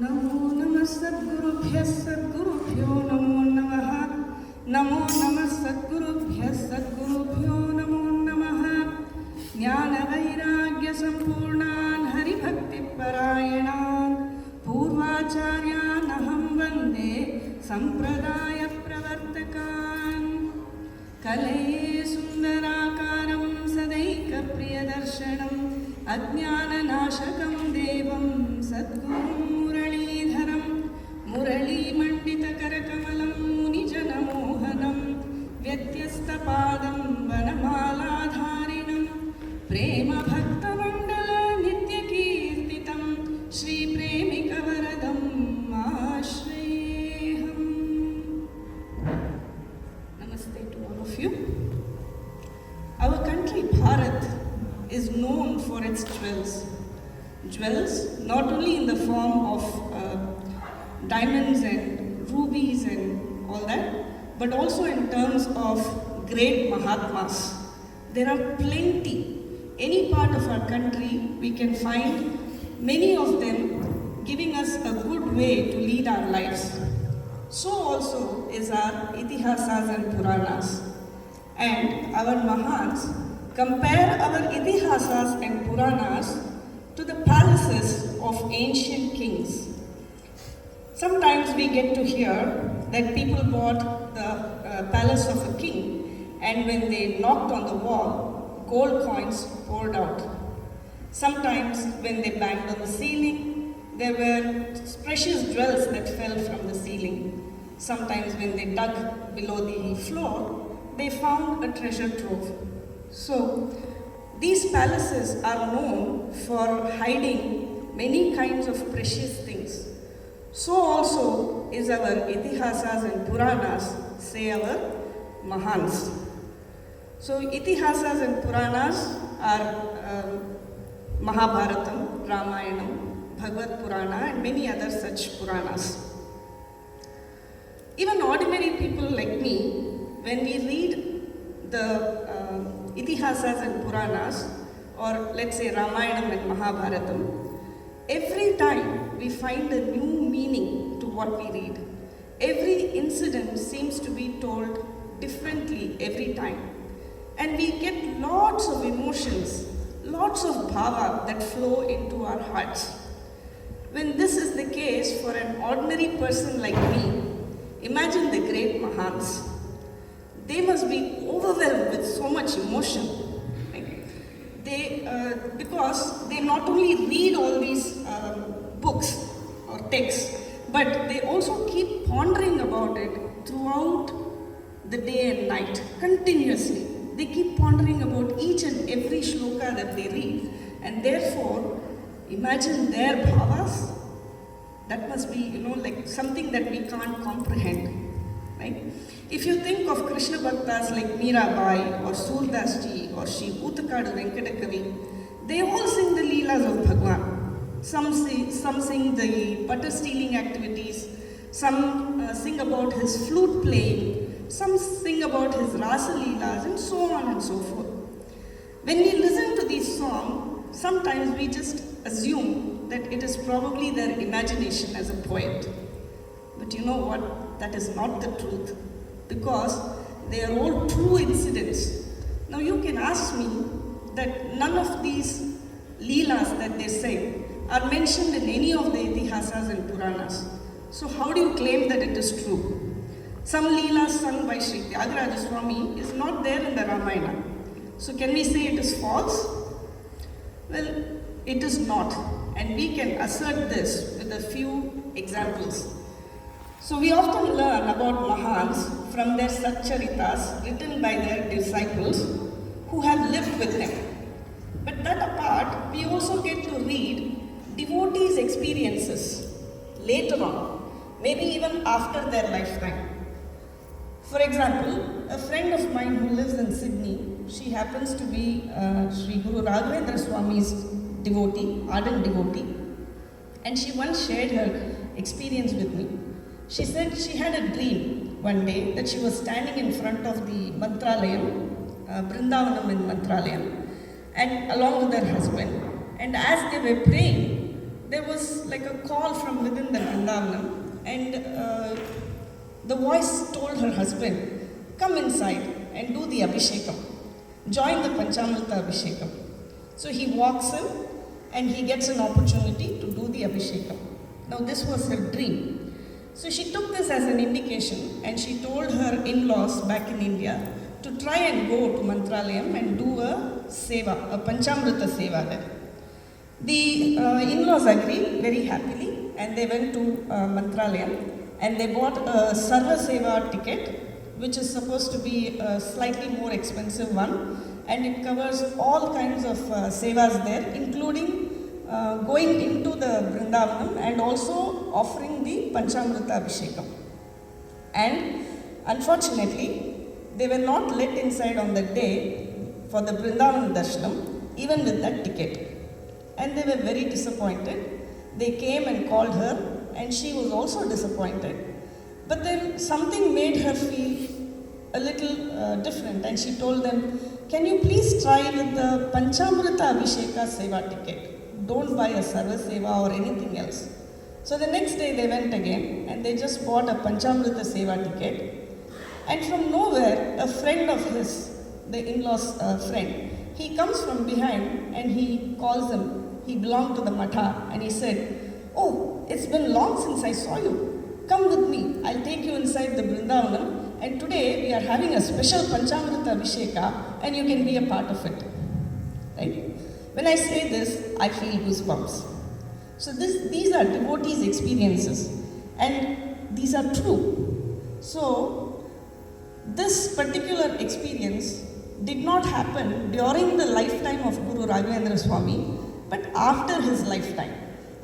नमो नमः सद्गुरुभ्यो नमो नमः। नमो नमः सद्गुरुभ्यो नमो नमः। ज्ञानवैराग्यसम्पूर्णान् हरिभक्तिपरायणान् पूर्वाचार्यान् अहं वन्दे सम्प्रदायप्रवर्तकान्। कलये सुन्दराकारं सदैकप्रियदर्शनम् अज्ञाननाशकं देवं सद्गुरुं मुरलीधरं मुरलीमण्डितकरकमलं मुनिजनमोहनं व्यत्यस्तपादं वनमालाधारिणं प्रेमभक्तमण्डलनित्यकीर्तितं श्रीप्रेमिकवरदम् आश्रयेऽहम्। Namaste to all of you. Our country, Bharat, is known for its jewels. Jewels not only in the form of diamonds and rubies and all that, but also in terms of great Mahatmas. There are plenty. Any part of our country, we can find many of them giving us a good way to lead our lives. So also is our Itihasas and Puranas. And our Mahans compare our Itihasas and Puranas to the palaces of ancient kings. Sometimes we get to hear that people bought the palace of a king, and when they knocked on the wall, gold coins poured out. Sometimes when they banged on the ceiling, there were precious jewels that fell from the ceiling. Sometimes when they dug below the floor, they found a treasure trove. So, these palaces are known for hiding many kinds of precious things. So also is our Itihasas and Puranas, say our Mahans. So, Itihasas and Puranas are Mahabharatam, Ramayanam, Bhagavad Purana and many other such Puranas. Even ordinary people like me, when we read the Itihasas and Puranas, or let's say Ramayanam and Mahabharatam, every time we find a new meaning to what we read. Every incident seems to be told differently every time. And we get lots of emotions, lots of bhava that flow into our hearts. When this is the case for an ordinary person like me, imagine the great Mahans. They must be overwhelmed with so much emotion. Because they not only read all these books or texts, but they also keep pondering about it throughout the day and night, continuously. They keep pondering about each and every shloka that they read, and therefore, imagine their bhavas. That must be, like something that we can't comprehend, right? If you think of Krishna Bhaktas like Mirabai or Surdas Ji or Shri Utakadu Venkatakavi, they all sing the Leelas of Bhagwan. Some sing the butter stealing activities, some sing about his flute playing, some sing about his Rasa Leelas and so on and so forth. When we listen to these songs, sometimes we just assume that it is probably their imagination as a poet. But you know what? That is not the truth, because they are all true incidents. Now you can ask me that none of these Leelas that they sing are mentioned in any of the Itihasas and Puranas. So how do you claim that it is true? Some Leelas sung by Sri Tyagaraja Swami is not there in the Ramayana. So can we say it is false? Well, it is not. And we can assert this with a few examples. So we often learn about Mahans from their Satcharitas written by their disciples who have lived with them. But that apart, we also get to read devotees' experiences later on, maybe even after their lifetime. For example, a friend of mine who lives in Sydney, she happens to be Sri Guru Raghavendra Swami's devotee, ardent devotee, and she once shared her experience with me. She said she had a dream one day that she was standing in front of the Mantralayam, Brindavanam in Mantralayam, and along with her husband. And as they were praying, there was like a call from within the Vrindavanam, and the voice told her husband, come inside and do the Abhishekam. Join the Panchamrita Abhishekam. So he walks in and he gets an opportunity to do the Abhishekam. Now this was her dream. So she took this as an indication and she told her in-laws back in India to try and go to Mantralayam and do a seva, a Panchamrita seva there. The in-laws agreed very happily and they went to Mantralayam and they bought a Sarva Seva ticket, which is supposed to be a slightly more expensive one, and it covers all kinds of sevas there, including going into the Vrindavanam and also offering the Panchamrita Abhishekam. And unfortunately, they were not let inside on the day for the Vrindavan Darshanam, even with that ticket. And they were very disappointed. They came and called her, and she was also disappointed. But then something made her feel a little different, and she told them, can you please try with the Panchamrita Abhisheka Seva ticket? Don't buy a Sarva Seva or anything else. So the next day they went again, and they just bought a Panchamrita Seva ticket. And from nowhere, a friend of his, the in-law's friend, he comes from behind and he calls him. He belonged to the Matha, and he said, oh, it's been long since I saw you. Come with me, I'll take you inside the Vrindavanam, and today we are having a special Panchamrita Abhisheka and you can be a part of it. Right? When I say this, I feel goosebumps. So these are devotees' experiences, and these are true. So this particular experience did not happen during the lifetime of Guru Raghavendra Swami, but after his lifetime.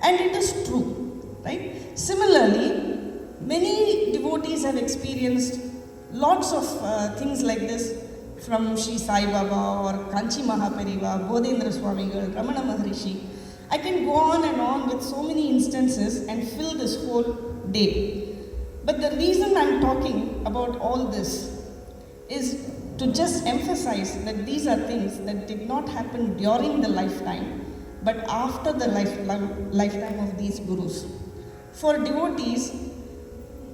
And it is true, right? Similarly, many devotees have experienced lots of things like this from Sri Sai Baba or Kanchi Mahapariva, Bodhendra Swamigal, Ramana Maharishi. I can go on and on with so many instances and fill this whole day. But the reason I'm talking about all this is to just emphasize that these are things that did not happen during the lifetime, but after the lifetime of these gurus. For devotees,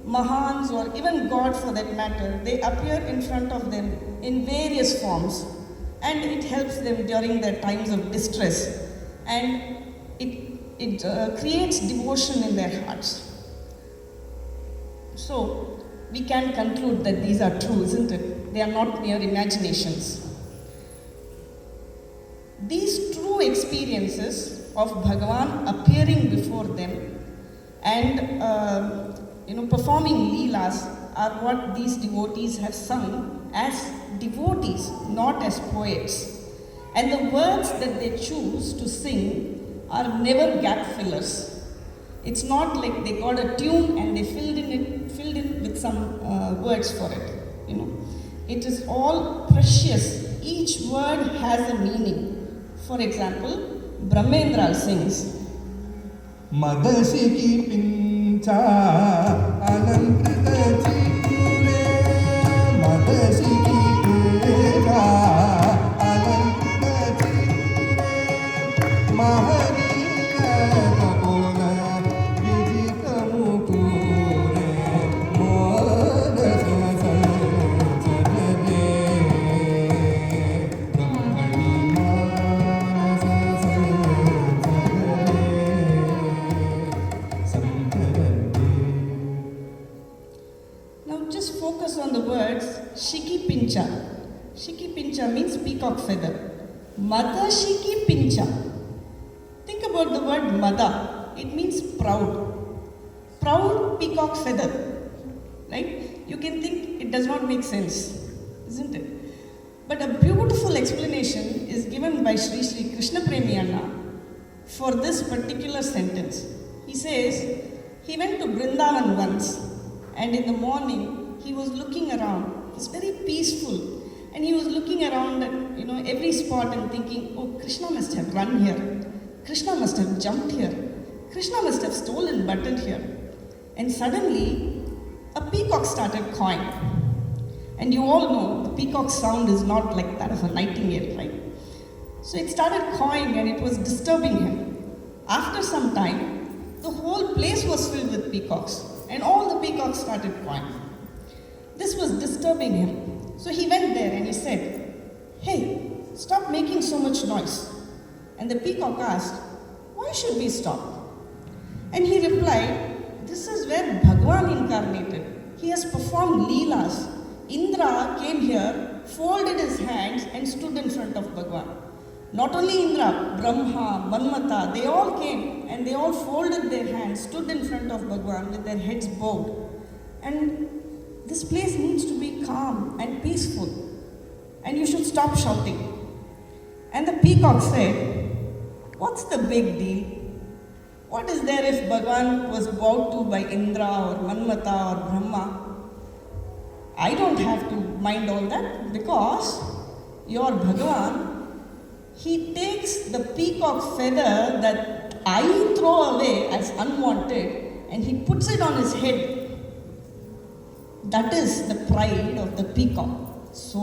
Mahans or even God for that matter, they appear in front of them in various forms, and it helps them during their times of distress, and it creates devotion in their hearts. So we can conclude that these are true, isn't it? They are not mere imaginations. These true experiences of Bhagavan appearing before them and performing leelas are what these devotees have sung as devotees, not as poets. And the words that they choose to sing are never gap fillers. It's not like they got a tune and they filled in with some words for it. It is all precious. Each word has a meaning. For example, Brahmendra sings, Madasi pincha alamkrita chikure, Madasi pincha alamkrita chikure, Mahaniya kapola vijika mukure, Modasa on the words Shiki Pincha. Shiki Pincha means peacock feather. Mada Shiki Pincha. Think about the word Mada. It means proud. Proud peacock feather. Right? You can think it does not make sense, isn't it? But a beautiful explanation is given by Sri Sri Krishna Premiyanna for this particular sentence. He says, he went to Vrindavan once, and in the morning, he was looking around. It was very peaceful. And he was looking around at every spot and thinking, oh, Krishna must have run here. Krishna must have jumped here. Krishna must have stolen butter here. And suddenly, a peacock started cawing. And you all know the peacock's sound is not like that of a nightingale, right? So it started cawing and it was disturbing him. After some time, the whole place was filled with peacocks, and all the peacocks started cawing. This was disturbing him. So he went there and he said, "Hey, stop making so much noise." And the peacock asked, "Why should we stop?" And he replied, "This is where Bhagwan incarnated. He has performed Leelas. Indra came here, folded his hands and stood in front of Bhagwan. Not only Indra, Brahma, Manmata, they all came and they all folded their hands, stood in front of Bhagwan with their heads bowed. And this place needs to be calm and peaceful. And you should stop shouting." And the peacock said, "What's the big deal? What is there if Bhagwan was bowed to by Indra or Manmata or Brahma? I don't have to mind all that because your Bhagwan, he takes the peacock feather that I throw away as unwanted and he puts it on his head. That is the pride of the peacock. So,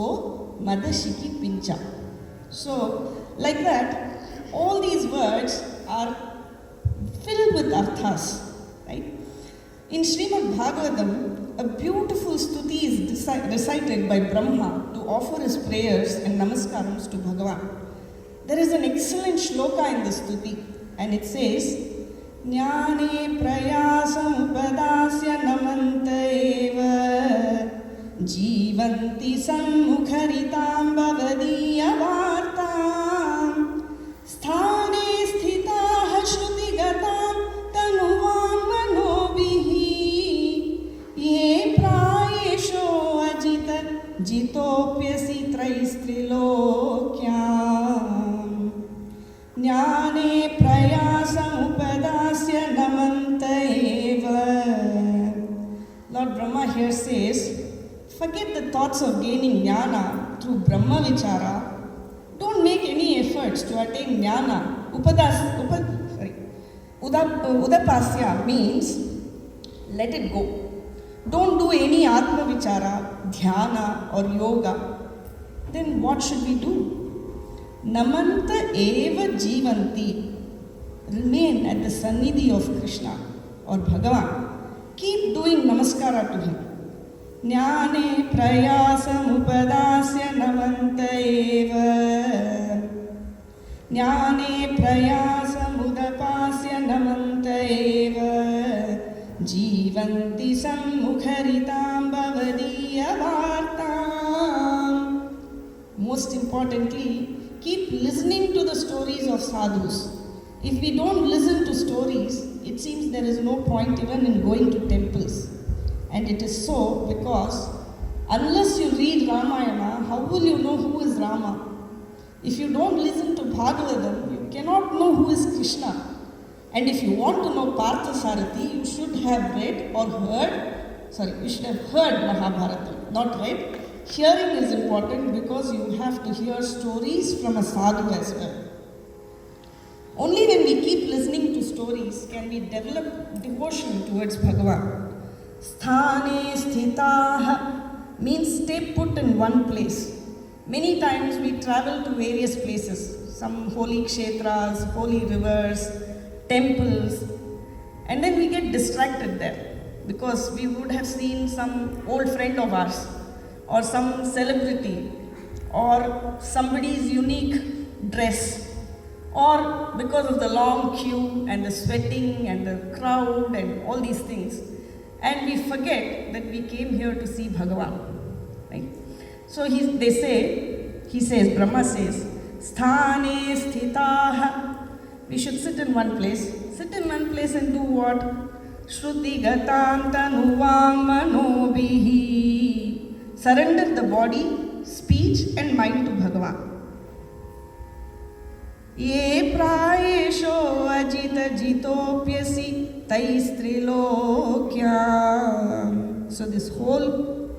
Madashiki Pincha." So, like that, all these words are filled with arthas, right? In Srimad Bhagavatam, a beautiful stuti is recited by Brahma to offer his prayers and namaskarams to Bhagavan. There is an excellent shloka in this stuti, and it says, "Jnane prayasam upadasya namanta eva jivanti sammukaritam bhavadiya vartam sthane sthitah shruti-gatam tanuvam manobhihi ye prayesho ajita jitopyasi traistrilokyam jnane prayasam upadasya namanta eva." Lord Brahma here says, forget the thoughts of gaining jnana through Brahma Vichara. Don't make any efforts to attain jnana. Udapasya means let it go. Don't do any Atma Vichara, Dhyana or Yoga. Then what should we do? Namanta eva jivanti. Remain at the Sannidhi of Krishna or Bhagavan. Keep doing namaskara to him. Jnane prayasam upadasya namanta eva jnane prayasam udapasya namanta eva jivanti sammukharitam bhavadiya vartam. Most importantly, keep listening to the stories of sadhus. If we don't listen to stories, it seems there is no point even in going to temples. And it is so because unless you read Ramayana, how will you know who is Rama? If you don't listen to Bhagavatam, you cannot know who is Krishna. And if you want to know Parthasarathi, you should have read or heard, you should have heard Mahabharata, not read. Hearing is important because you have to hear stories from a sadhu as well. Only when we keep listening to stories can we develop devotion towards Bhagavan. Sthane sthitaha means stay put in one place. Many times we travel to various places, some holy kshetras, holy rivers, temples, and then we get distracted there because we would have seen some old friend of ours or some celebrity or somebody's unique dress, or because of the long queue and the sweating and the crowd and all these things, and we forget that we came here to see Bhagavan, right? So he says, Brahma says, Sthane sthitaha. We should sit in one place. Sit in one place and do what? Shruti gatam tanuvam manobhihi. Surrender the body, speech and mind to Bhagavan. Ye prayesho ajita jitopyasi taistrilokyam. So this whole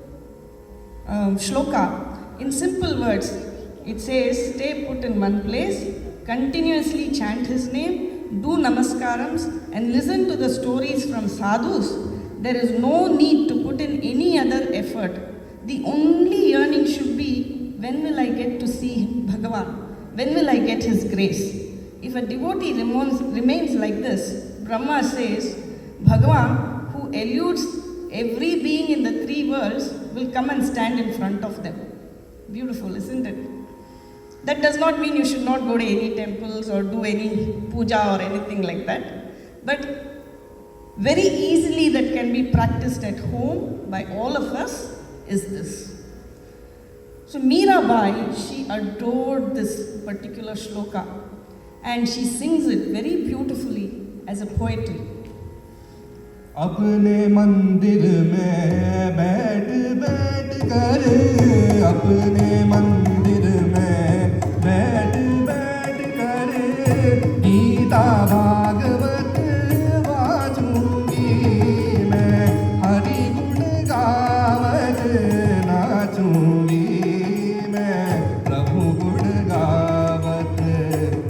shloka, in simple words, it says, stay put in one place, continuously chant his name, do namaskarams and listen to the stories from sadhus. There is no need to put in any other effort. The only yearning should be, when will I get to see Bhagavan? When will I get his grace? if a devotee remains like this, Brahma says, Bhagavan, who eludes every being in the three worlds, will come and stand in front of them. Beautiful, isn't it? That does not mean you should not go to any temples or do any puja or anything like that. But very easily that can be practiced at home by all of us is this. So Mirabai, she adored this particular shloka and she sings it very beautifully as a poetry. अपने मंदिर में बैठ बैठ कर, अपने मंदिर में बैठ बैठ कर गीता भागवत वाचूंगी मैं, हरि गुण गावत नाचूंगी मैं, प्रभु गुण गावत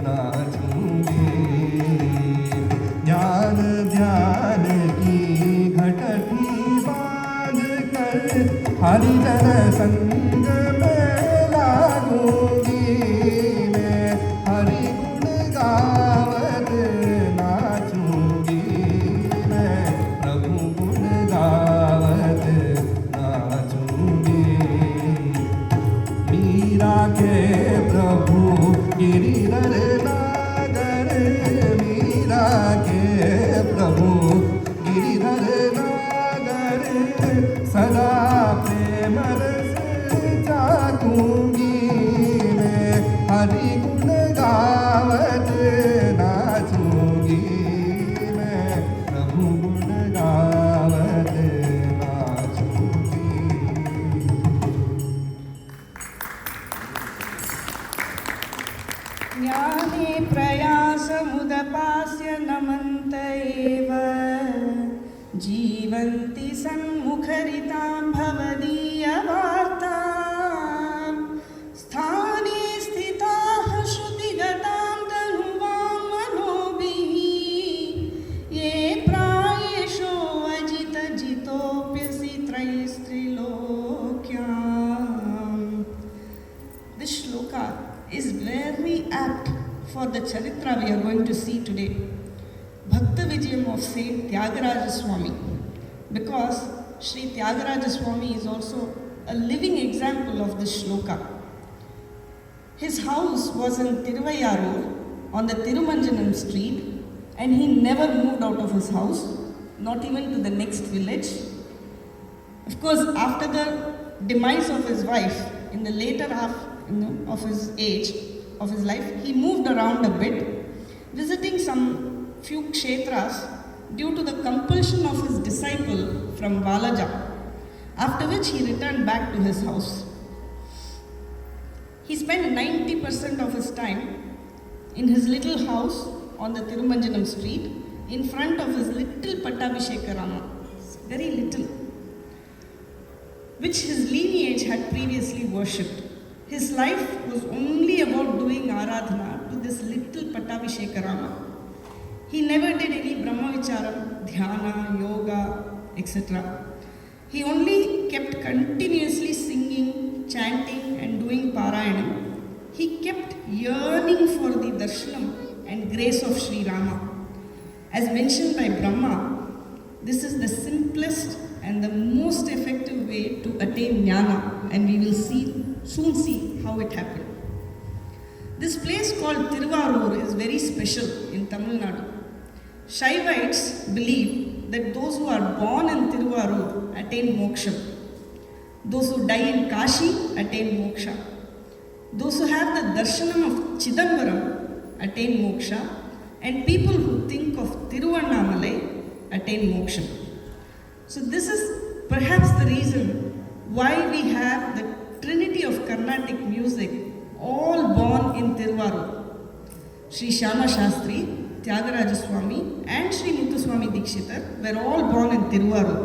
नाचूंगी। ज्ञान ध्यान की घटती बांध कर हरिजन संग में लागूंगी मैं, हरि गुण गावत नाचूंगी मैं, प्रभु गुण गावत नाचूंगी। मीरा के प्रभु गिरिधर नागर, मीरा के प्रभु गिरिधर नागर, सदा प्रेम रस जागूंगी मैं, हरि गुण गावत नाचूंगी मैं, प्रभु गुण गावत नाचूंगी। ज्ञाने प्रयासमुदपास्य नमन्त एव, जीवन्ति सन्मुखरितां भवदीयवार्तां, स्थाने स्थिताः श्रुतिगतां तनुवां मनोभिः, ये प्रायेषो अजितजितोऽप्यसि त्रैस्त्रिलोक्याम्. This shloka is very apt for the charitra we are going to see today, Bhakta Vijayam of Saint Tyagaraja Swami, because Sri Tyagaraja Swami is also a living example of this shloka. His house was in Tiruvayarur on the Tirumanjanam street, and he never moved out of his house, not even to the next village. Of course, after the demise of his wife, in the later half of his age, of his life, he moved around a bit, visiting some few kshetras due to the compulsion of his disciple from Valaja, after which he returned back to his house. He spent 90% of his time in his little house on the Tirumanjanam street in front of his little Pattabhishekarama, very little, which his lineage had previously worshipped. His life was only about doing aradhana to this little Pattabhishekarama. He never did any Brahmavicharam, Dhyana, Yoga, etc. He only kept continuously singing, chanting and doing Parayanam. He kept yearning for the darshanam and grace of Sri Rama. As mentioned by Brahma, this is the simplest and the most effective way to attain jnana, and we will soon see how it happened. This place called Tiruvarur is very special in Tamil Nadu. Shaivites believe that those who are born in Tiruvarur attain moksha. Those who die in Kashi attain moksha. Those who have the darshanam of Chidambaram attain moksha. And people who think of Tiruvannamalai attain moksha. So this is perhaps the reason why we have the trinity of Carnatic music all born in Tiruvarur. Sri Shyama Shastri, Tyagaraja Swami and Sri Muthuswami Dikshitar were all born in Tiruvarur.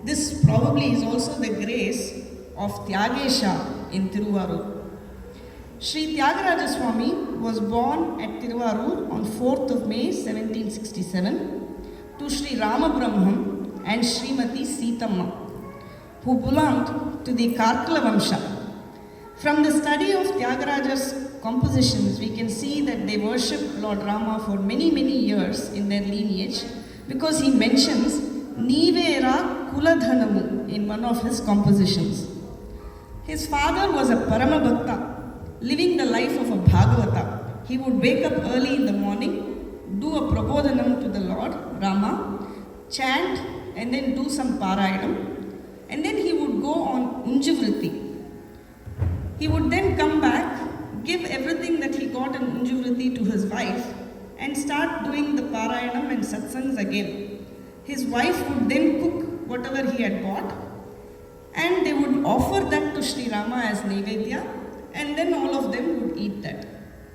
This probably is also the grace of Tyagesha in Tiruvarur. Sri Tyagaraja Swami was born at Tiruvarur on 4th of May 1767 to Sri Rama Brahmam and Srimati Sitamma, who belonged to the Karkala Vamsha. From the study of Tyagaraja's compositions, we can see that they worshipped Lord Rama for many, many years in their lineage, because he mentions Nivera Kuladhanamu in one of his compositions. His father was a Paramabhakta, living the life of a Bhagavata. He would wake up early in the morning, do a Prabodhanam to the Lord Rama, chant, and then do some Parayanam, and then he would go on Unjavriti. He would then come back, give everything that he got in Unjavriti to his wife, and start doing the Parayanam and Satsangs again. His wife would then cook whatever he had bought, and they would offer that to Sri Rama as Nevedya, and then all of them would eat that.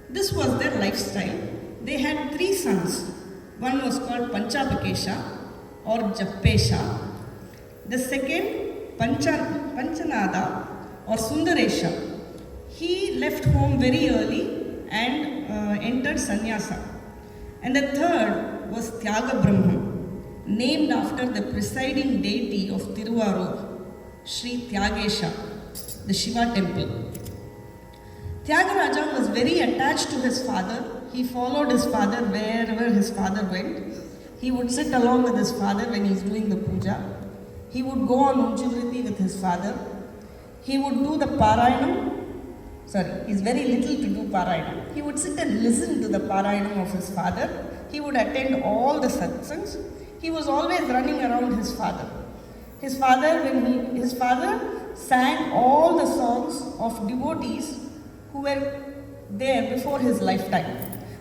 This was their lifestyle. They had 3 sons. One was called Panchabakesha or Jappesha. The second, Panchanada or Sundaresha. He left home very early and entered sannyasa. And the third was Tyaga Brahman, named after the presiding deity of Tiruvarur, Sri Tyagesha, the Shiva temple. Tyagaraja was very attached to his father. He followed his father wherever his father went. He would sit along with his father when he's doing the puja. He would go on Unjavriti with his father. He would do the Parayanam. He's very little to do Parayanam. He would sit and listen to the Parayanam of his father. He would attend all the satsangs. He was always running around his father. His father sang all the songs of devotees who were there before his lifetime,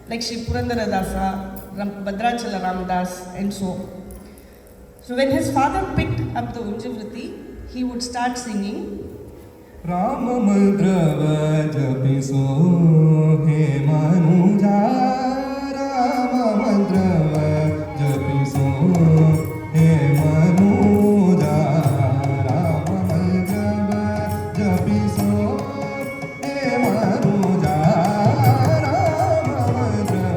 like Sri Purandara Dasa, Bhadrachala Ramdas, and so on. So when his father picked up the Unjavriti, he would start singing, Rama mantra japiso he manuja, Rama mantra japiso he manuja, Rama mantra japiso he manuja, Rama mantra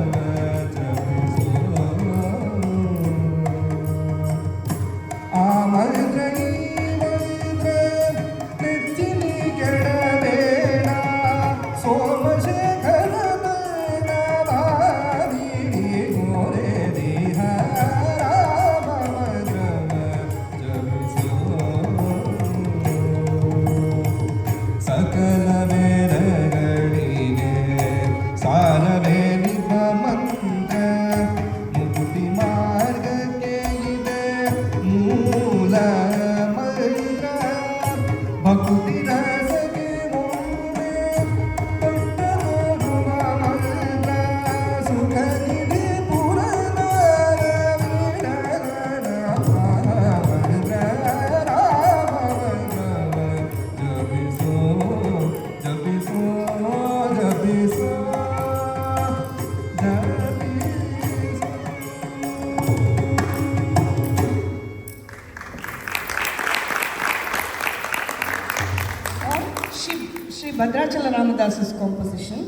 japiso amadrani Sri Bhadrachala Ramadasa's composition.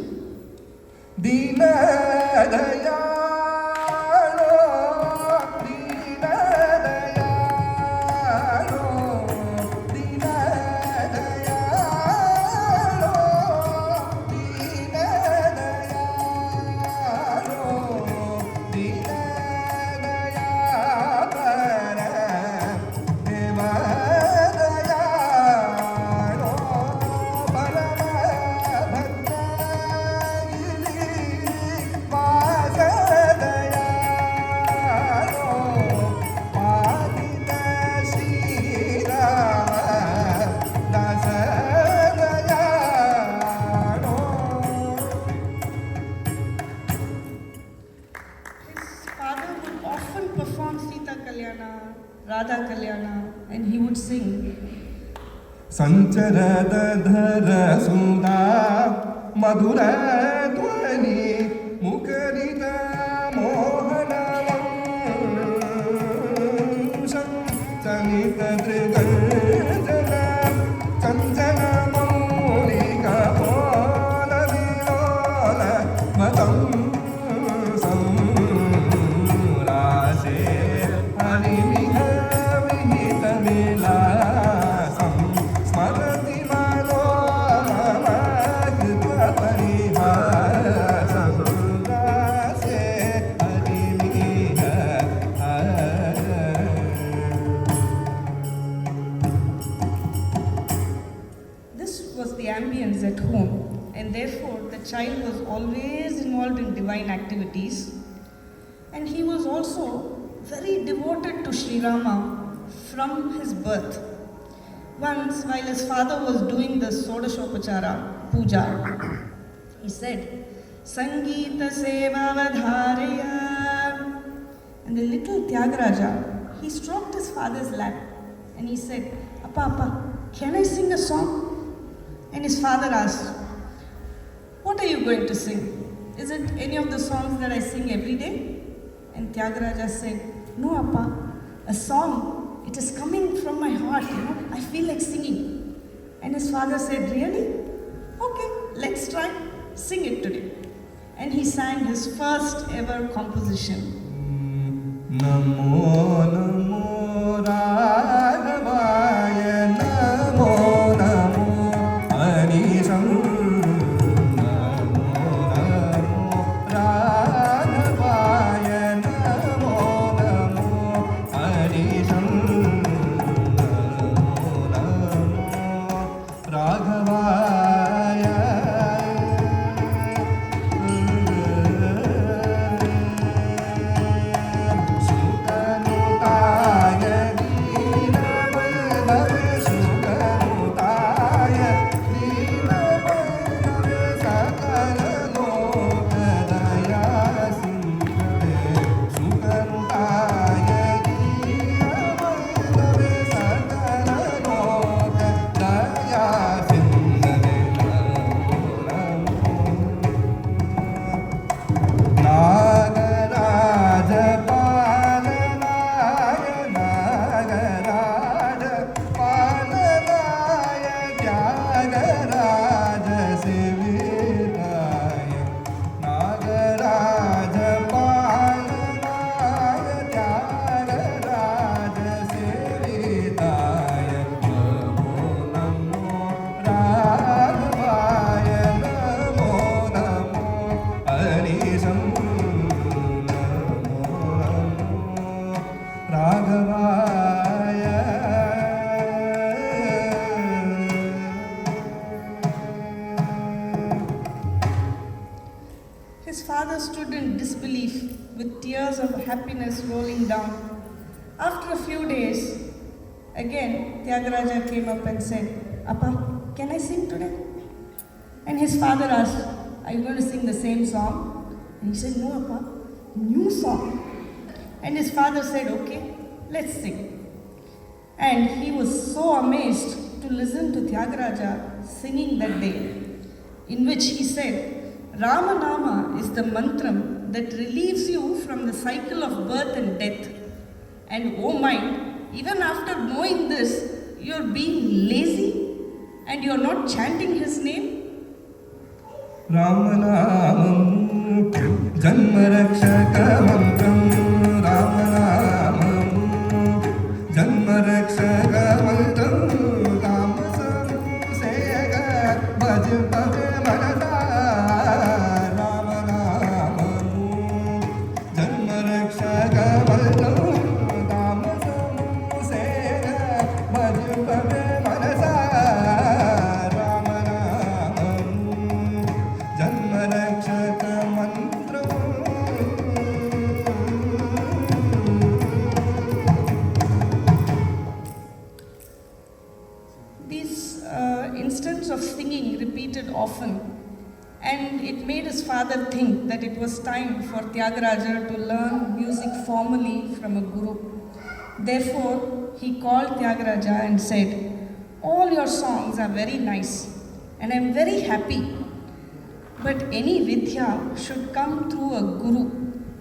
Radha Kalyana, and he would sing Sancharada dhara sudha madhura dhvani mukharita mohanavam sanita triganjana chanchana maulika pola vilola madam Hari child was always involved in divine activities, and he was also very devoted to Sri Rama from his birth. Once, while his father was doing the Sodashopachara puja, he said, Sangeeta Sevavadharaya. And the little Tyagaraja, he stroked his father's lap and he said, Appa, can I sing a song? And his father asked, what are you going to sing? Is it any of the songs that I sing every day? And Tyagaraja said, no, Appa, a song, it is coming from my heart, I feel like singing. And his father said, really? Okay, let's try, sing it today. And he sang his first ever composition. Namo Namo Raghavaya Namo Namo Anisham Namo Namo Raghavaya Namo Namo Anisham Namo Namo Raghavaya His father stood in disbelief with tears of happiness rolling down. After a few days, again Tyagaraja came up and said, Appa, can I sing today? And his father asked, are you going to sing the same song? And he said, no, Appa, new song. And his father said, okay, let's sing. And he was so amazed to listen to Tyagaraja singing that day, in which he said, Ramanama is the mantram that relieves you from the cycle of birth and death. And oh mind, even after knowing this, you're being lazy and you're not chanting his name? Ramanamam Janmarakshaka Mantram Ramanamam Janmarakshaka Mantram Tamasam Sega Bhajpave Manasa Ramanamam Janmarakshaka Mantram Tamasam Sega Bhajpave Manasa Instance of singing repeated often, and it made his father think that it was time for Tyagaraja to learn music formally from a guru. Therefore, he called Tyagaraja and said, all your songs are very nice and I am very happy, but any vidya should come through a guru.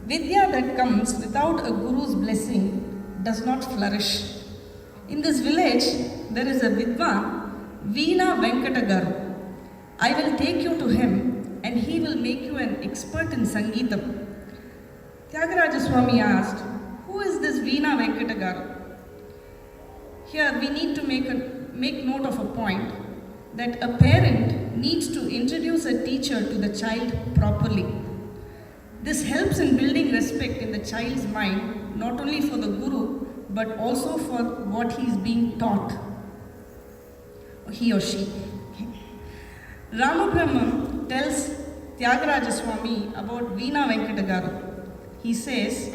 Vidya that comes without a guru's blessing does not flourish. In this village, there is a Vidwan, Veena Venkatagaru. I will take you to him and he will make you an expert in Sangeetam. Tyagaraja Swami asked, who is this Veena Venkatagaru? Here we need to make note of a point that a parent needs to introduce a teacher to the child properly. This helps in building respect in the child's mind, not only for the guru, but also for what he is being taught, he or she. Ramabrahma tells Tyagaraja Swami about Veena Venkatagaru. He says,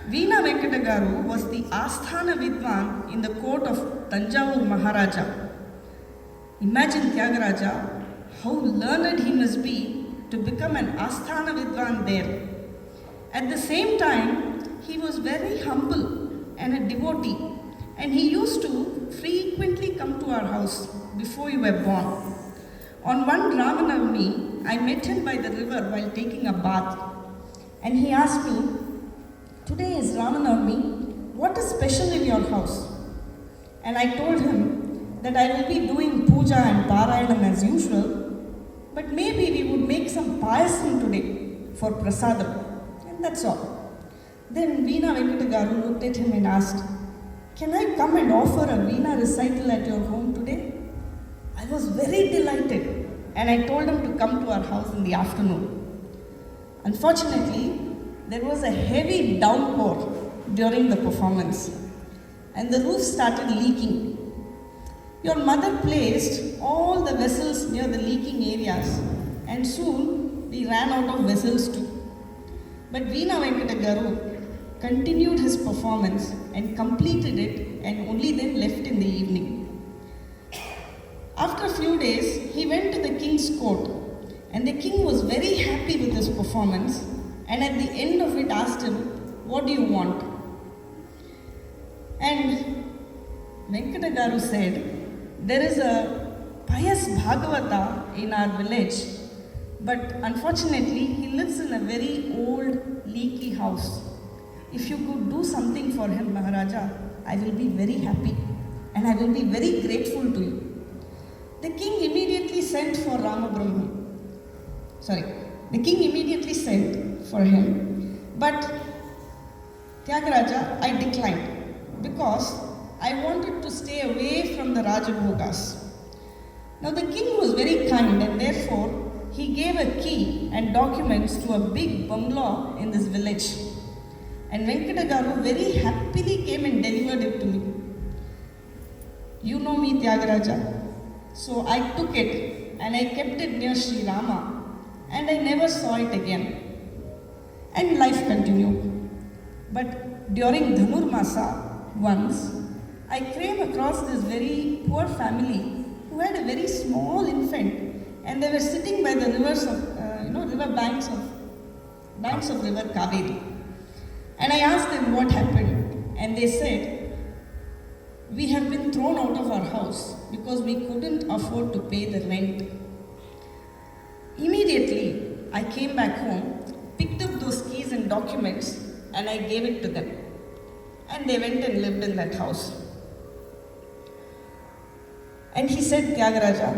Veena Venkatagaru was the Asthana Vidwan in the court of Tanjavur Maharaja. Imagine Tyagaraja, how learned he must be to become an Asthana Vidwan there. At the same time, he was very humble and a devotee, and he used to frequently come to our house before you were born. On one Ramanavami, I met him by the river while taking a bath, and he asked me, "Today is Ramanavami, what is special in your house?" And I told him that I will be doing puja and parayanam as usual, but maybe we would make some payasam today for prasadam, and that's all. Then Veena Venkatagaru looked at him and asked, "Can I come and offer a Veena recital at your home today?" I was very delighted, and I told him to come to our house in the afternoon. Unfortunately, there was a heavy downpour during the performance, and the roof started leaking. Your mother placed all the vessels near the leaking areas, and soon we ran out of vessels too. But Veena Venkatagaru continued his performance and completed it, and only then left in the evening. After a few days, he went to the king's court, and the king was very happy with his performance, and at the end of it asked him, "What do you want?" And Venkatagaru said, "There is a pious Bhagavata in our village, but unfortunately he lives in a very old, leaky house. If you could do something for him, Maharaja, I will be very happy, and I will be very grateful to you." The king immediately sent for the king immediately sent for him, but Tyagaraja, I declined because I wanted to stay away from the Rajabhogas. Now the king was very kind, and therefore he gave a key and documents to a big bungalow in this village. And Venkatagaru very happily came and delivered it to me. You know me, Tyagaraja. So I took it and I kept it near Sri Rama, and I never saw it again. And life continued. But during Dhanurmasa, once, I came across this very poor family who had a very small infant, and they were sitting by the rivers of, river banks of river Kaveri. And I asked them what happened, and they said, "We have been thrown out of our house because we couldn't afford to pay the rent." Immediately, I came back home, picked up those keys and documents, and I gave it to them. And they went and lived in that house. And he said, "Tyagaraja,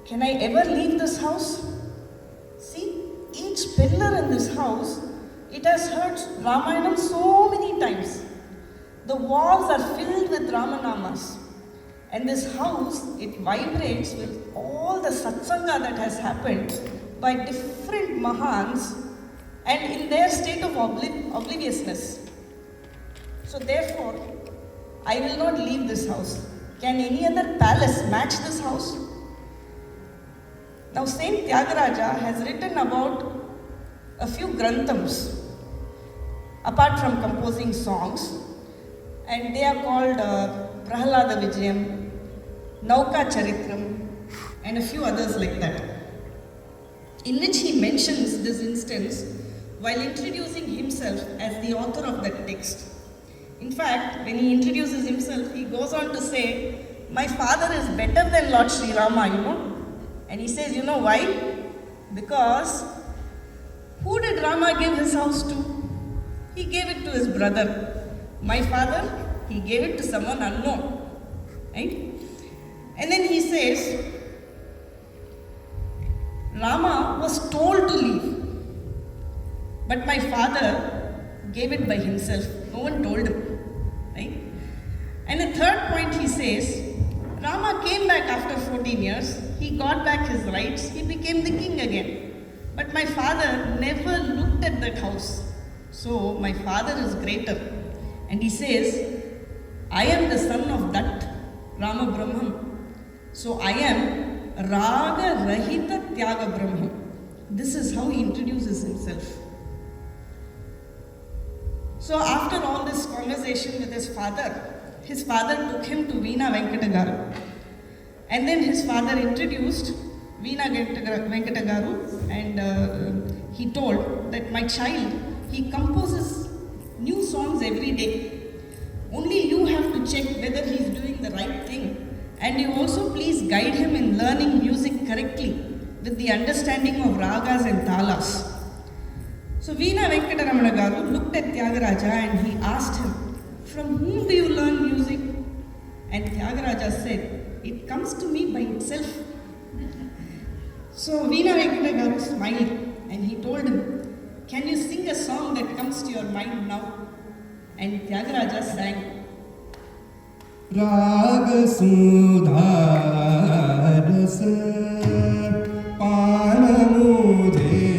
can I ever leave this house? See, each pillar in this house, it has heard Ramayanam so many times. The walls are filled with Ramanamas. And this house, it vibrates with all the satsanga that has happened by different Mahans and in their state of obliviousness. So therefore, I will not leave this house. Can any other palace match this house?" Now Saint Tyagaraja has written about a few granthams, apart from composing songs, and they are called Prahalada Vijayam, Nauka Charitram, and a few others like that, in which he mentions this instance while introducing himself as the author of that text. In fact, when he introduces himself, he goes on to say, "My father is better than Lord Sri Rama, you know." And he says, "You know why? Because who did Rama give his house to? He gave it to his brother. My father, he gave it to someone unknown." Right? And then he says, "Rama was told to leave, but my father gave it by himself. No one told him." Right? And the third point he says, Rama came back after 14 years. He got back his rights. He became the king again. But my father never looked at that house. So my father is greater. And he says, "I am the son of that Rama Brahman. So I am Raga Rahita Tyaga Brahman." this is how he introduces himself. So after all this conversation with his father took him to Veena Venkata Garu. And then his father introduced Veena Venkata Garu, and he told that my child, he composes new songs every day. Only you have to check whether he is doing the right thing. And you also please guide him in learning music correctly with the understanding of ragas and talas. So Veena Venkataramana Garu looked at Tyagaraja and he asked him, from whom do you learn music? And Tyagaraja said, it comes to me by itself. So Veena Venkata Garu smiled and he told him, can you sing a song that comes to your mind now? And Tyagaraja sang. राग सुधा रस पान मुझे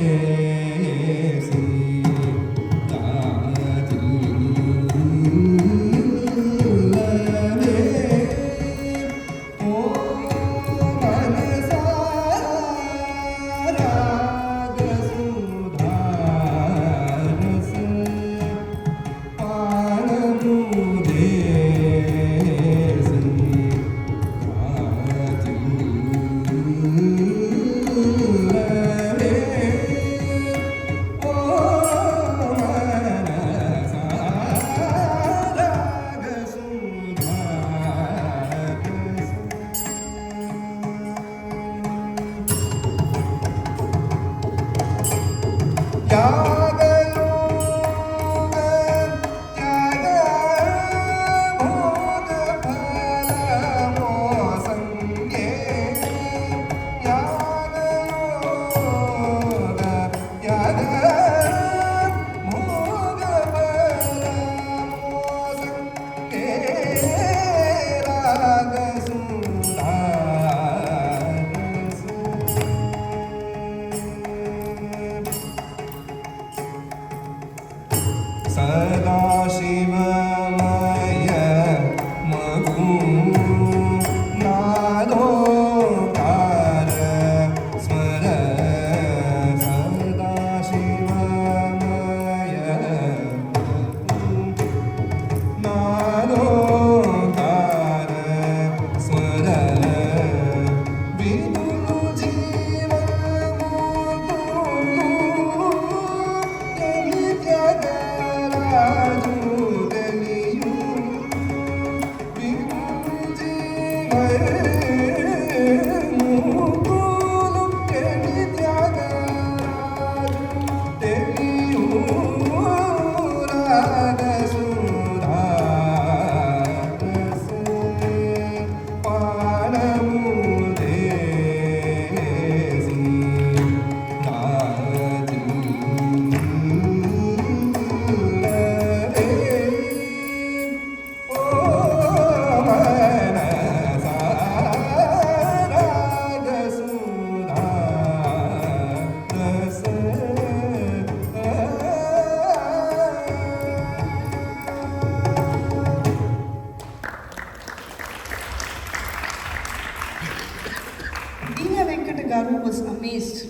Veena Venkata Garu was amazed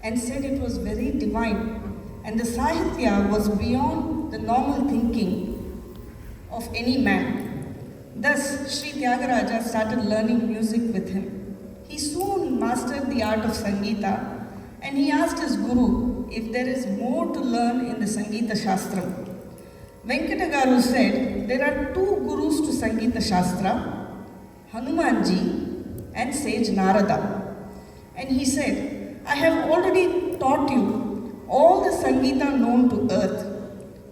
and said it was very divine and the Sahitya was beyond the normal thinking of any man. Thus, Sri Tyagaraja started learning music with him. He soon mastered the art of Sangeeta and he asked his guru if there is more to learn in the Sangeeta Shastra. Venkata Garu said there are two gurus to Sangeeta Shastra, Hanumanji and sage Narada. And he said, I have already taught you all the Sangeeta known to earth.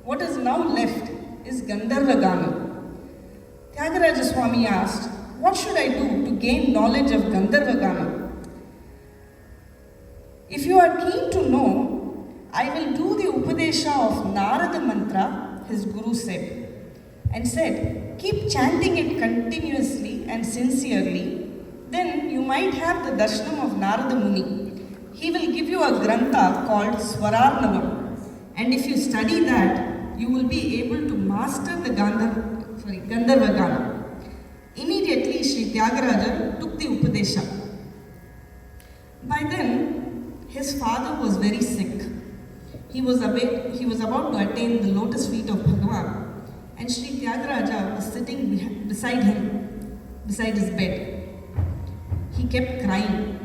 What is now left is Gandharva Gana. Tyagaraja Swami asked, what should I do to gain knowledge of Gandharva Gana? If you are keen to know, I will do the Upadesha of Narada Mantra, his guru said, and said, keep chanting it continuously and sincerely. Then you might have the darshanam of Narada Muni. He will give you a grantha called Swararnavam. And if you study that, you will be able to master the Gandharva Gana. Immediately, Sri Tyagaraja took the Upadesha. By then, his father was very sick. He was about to attain the lotus feet of Bhagavan, and Sri Tyagaraja was sitting beside him, beside his bed. He kept crying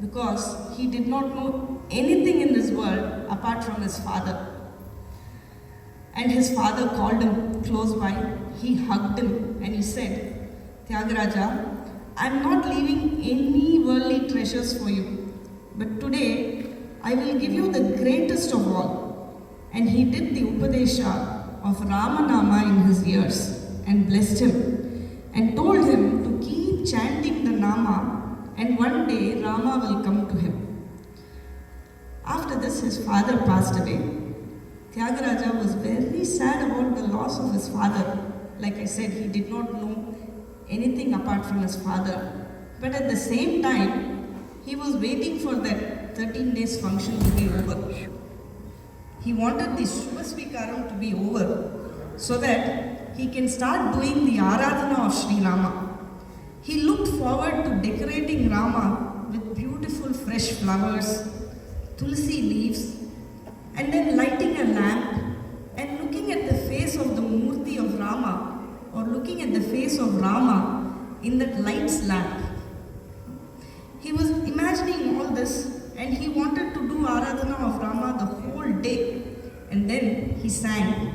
because he did not know anything in this world apart from his father. And his father called him close by. He hugged him and he said, Tyagaraja, I am not leaving any worldly treasures for you, but today I will give you the greatest of all. And he did the Upadesha of Ramanama in his ears and blessed him and told him to keep chanting the Nama, and one day Rama will come to him. After this, his father passed away. Tyagaraja was very sad about the loss of his father. Like I said, he did not know anything apart from his father. But at the same time, he was waiting for that 13 days function to be over. He wanted the Shubhasvikaram to be over so that he can start doing the Aradhana of Sri Rama. He looked forward to decorating Rama with beautiful fresh flowers, tulsi leaves, and then lighting a lamp and looking at the face of the Murti of Rama, or looking at the face of Rama in that light's lamp. He was imagining all this and he wanted to do Aradhana of Rama the whole day. And then he sang.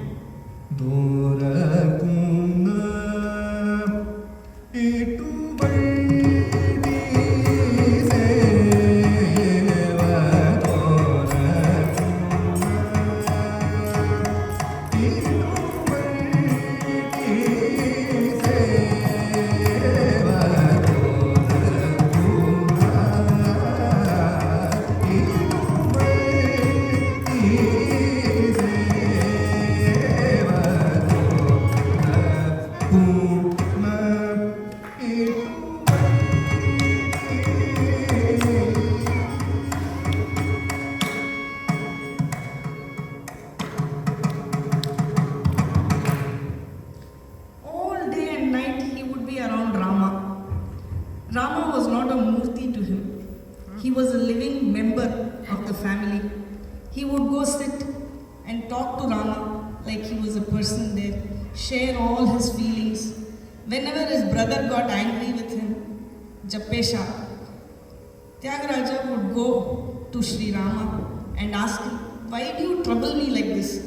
Rama was not a murti to him. He was a living member of the family. He would go sit and talk to Rama like he was a person there, share all his feelings. Whenever his brother got angry with him, Japesha, Tyagaraja would go to Sri Rama and ask him, why do you trouble me like this?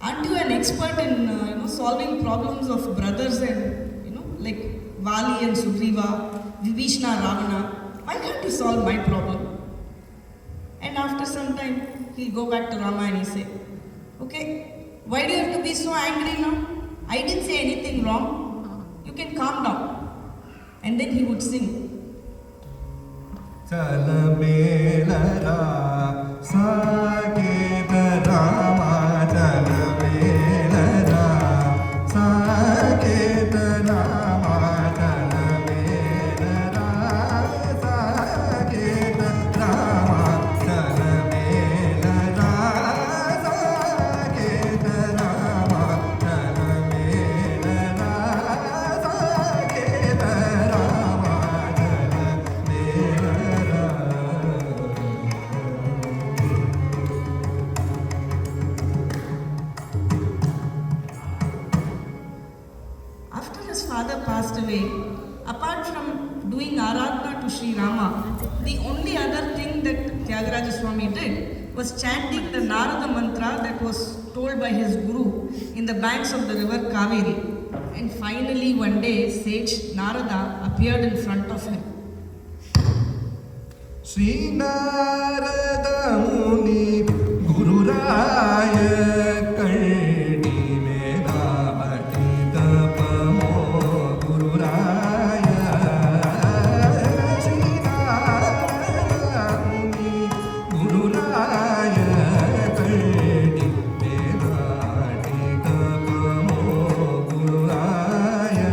Aren't you an expert in solving problems of brothers and like Vali and Sugriva, Vibhishna, Ravana? Why can't you solve my problem? And after some time, he'll go back to Rama and he'll say, okay, why do you have to be so angry now? I didn't say anything wrong. You can calm down. And then he would sing. Chalamelara Saketa Rama Chalamelara Saketa Rama Chalamelara Saketa Rama Chalamelara Saketa Rama Chalamelara Saketa Rama After his father passed away, apart from doing Aradhana to Sri Rama, the only other thing that Tyagaraja Swami did was chanting the Narada mantra that was told by his guru in the banks of the river Kaveri. And finally one day, sage Narada appeared in front of him. Sri Narada Muni Guru Raya Kardi Mera Atita Pamo Guru Raya Sri Narada Muni Guru Raya Kardi Mera Atita Pamo Guru Raya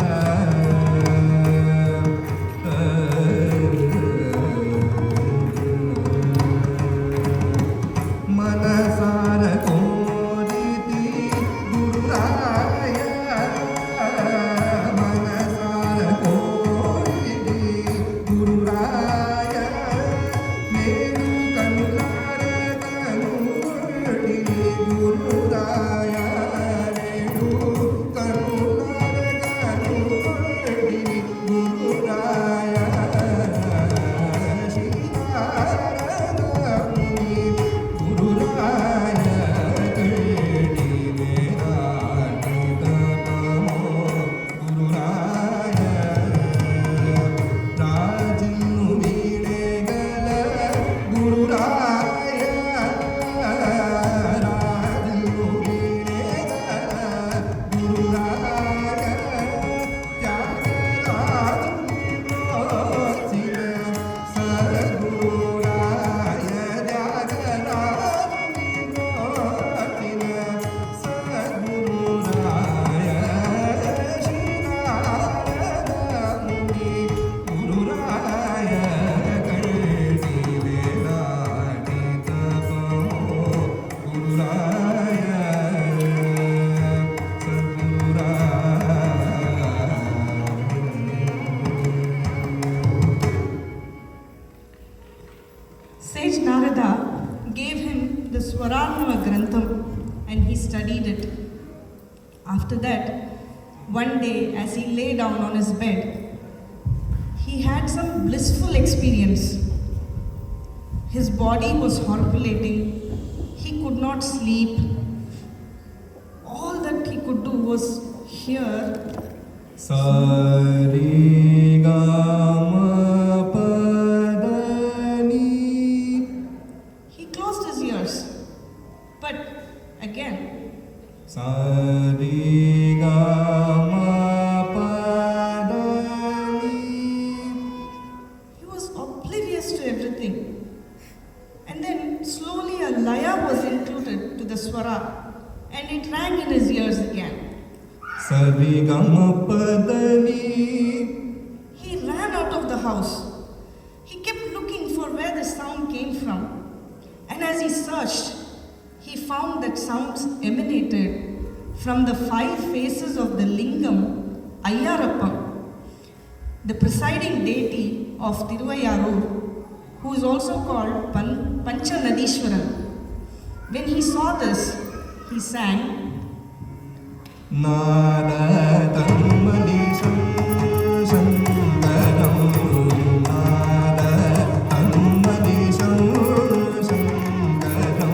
studied it. After that, one day as he lay down on his bed, he had some blissful experience. His body was horripilating, he could not sleep. All that he could do was hear Sarigamapadani. He closed his ears, but again, Sarigamapadani. he was oblivious to everything. And then slowly a laya was included to the swara and it rang in his ears again. Sarigamapadani. He ran out of the house. He kept looking for where the sound came from. And as he searched, he found that sounds emanated from the 5 faces of the lingam Ayyarappam, the presiding deity of Tiruvayarur, who is also called Panchanadishwaran. When he saw this, he sang, Nadatammadisam Sankaram. Nadatammadisam Sankaram.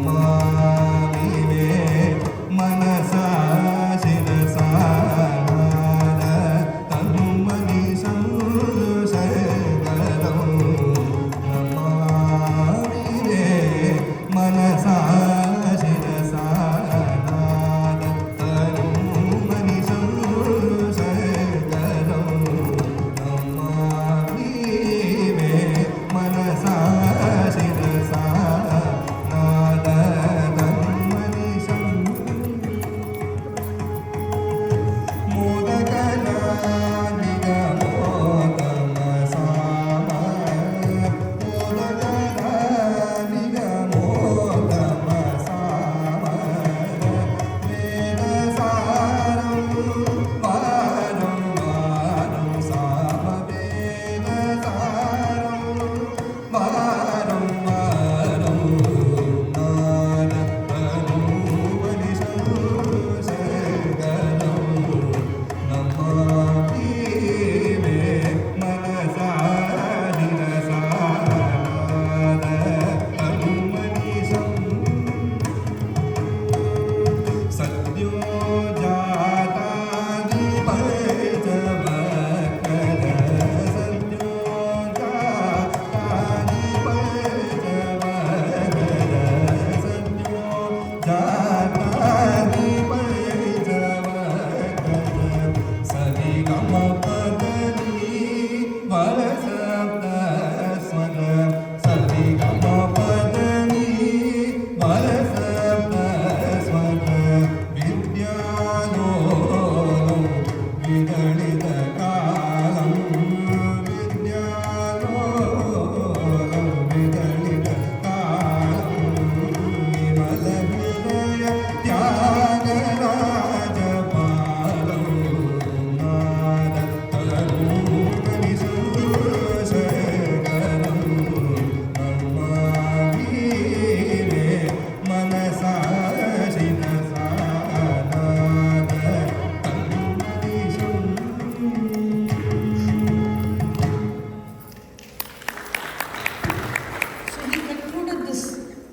Namamive Manasa Shirasa. Nadatammadisam Sankaram. Namamive Manasa Shirasa.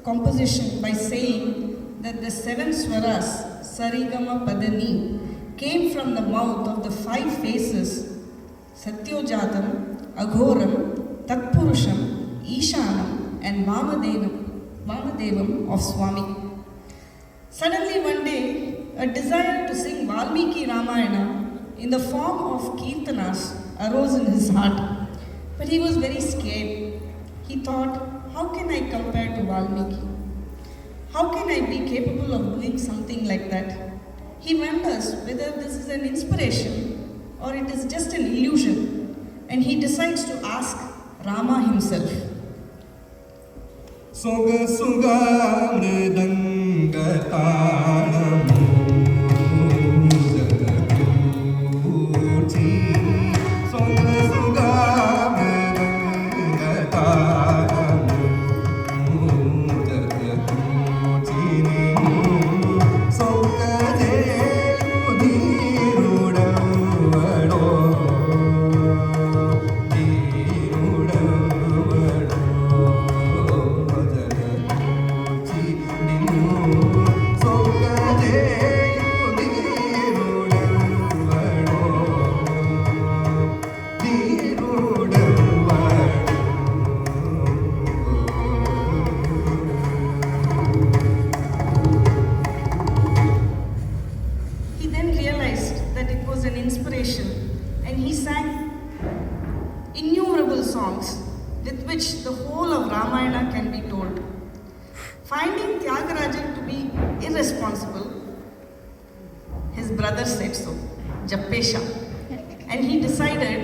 composition by saying that the 7 swaras, Sarigama Padani, came from the mouth of the 5 faces, Satyojatam, Aghoram, Tatpurusham, Ishanam, and Vamadevam of Swami. Suddenly one day, a desire to sing Valmiki Ramayana in the form of Kirtanas arose in his heart. But he was very scared. He thought, how can I compare to Valmiki? How can I be capable of doing something like that? He wonders whether this is an inspiration or it is just an illusion. And he decides to ask Rama himself. Soga Suga Mridanga Tanamu Jagaguchi. Soga Suga Mridanga Tanamu Jagaguchi. was an inspiration, and he sang innumerable songs with which the whole of Ramayana can be told. Finding Tyagarajan to be irresponsible, his brother said so, Jappesha, and he decided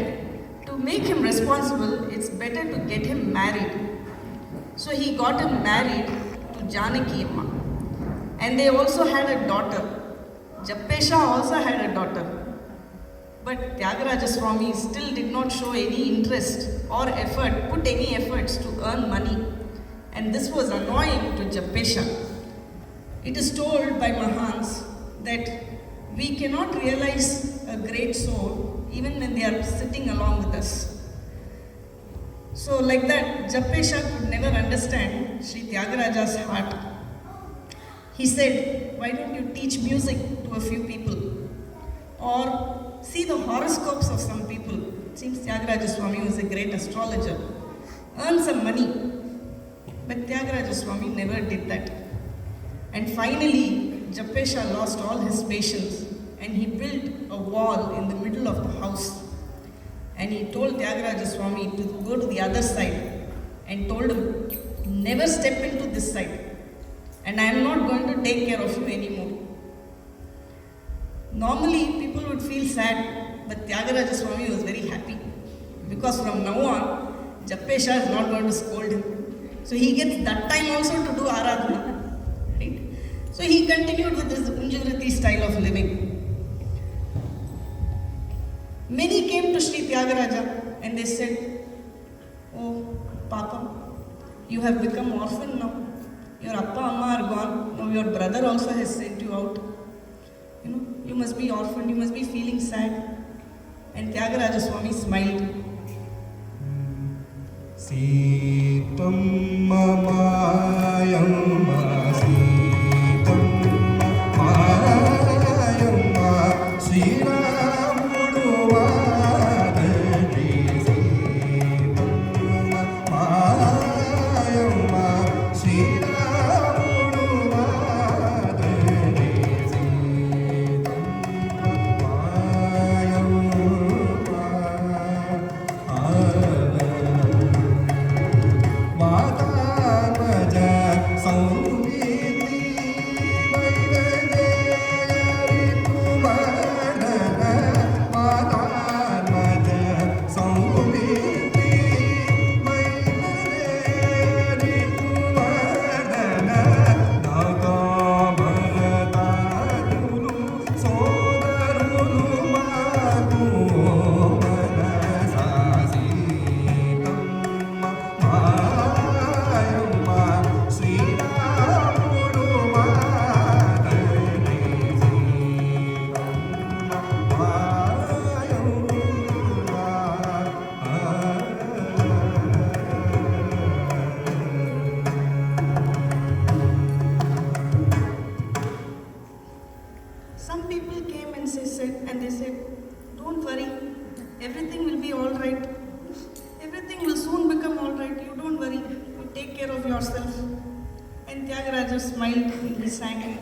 to make him responsible, it's better to get him married. So he got him married to Janaki Amma, and they also had a daughter. Jappesha also had a daughter. But Tyagaraja Swami still did not show any interest or effort, put any efforts to earn money. And this was annoying to Jappesha. It is told by Mahans that we cannot realize a great soul even when they are sitting along with us. So like that, Jappesha could never understand Sri Tyagaraja's heart. He said, why don't you teach music to a few people? Or see the horoscopes of some people. It seems Tyagaraja Swami was a great astrologer. Earn some money. But Tyagaraja Swami never did that. And finally, Jappesha lost all his patience and he built a wall in the middle of the house. And he told Tyagaraja Swami to go to the other side and told him, never step into this side. And I am not going to take care of you anymore. Normally, people would feel sad, but Tyagaraja Swami was very happy. Because from now on, Jappesha is not going to scold him. So he gets that time also to do Aradhana. Right? So he continued with his Unjavriti style of living. Many came to Sri Tyagaraja and they said, oh, Papa, you have become orphan now. Your Appa, Amma are gone. Now your brother also has sent you out. You must be orphaned, you must be feeling sad. And Tyagaraja Swami smiled. Sitam mamayamma Sitam mamayamma Sri Ramudu vadadi Sitam mamayamma Sri Ramudu vadadi Some people came and they said, don't worry, everything will be all right. Everything will soon become all right. You don't worry. You take care of yourself. And Tyagaraja smiled and he sang.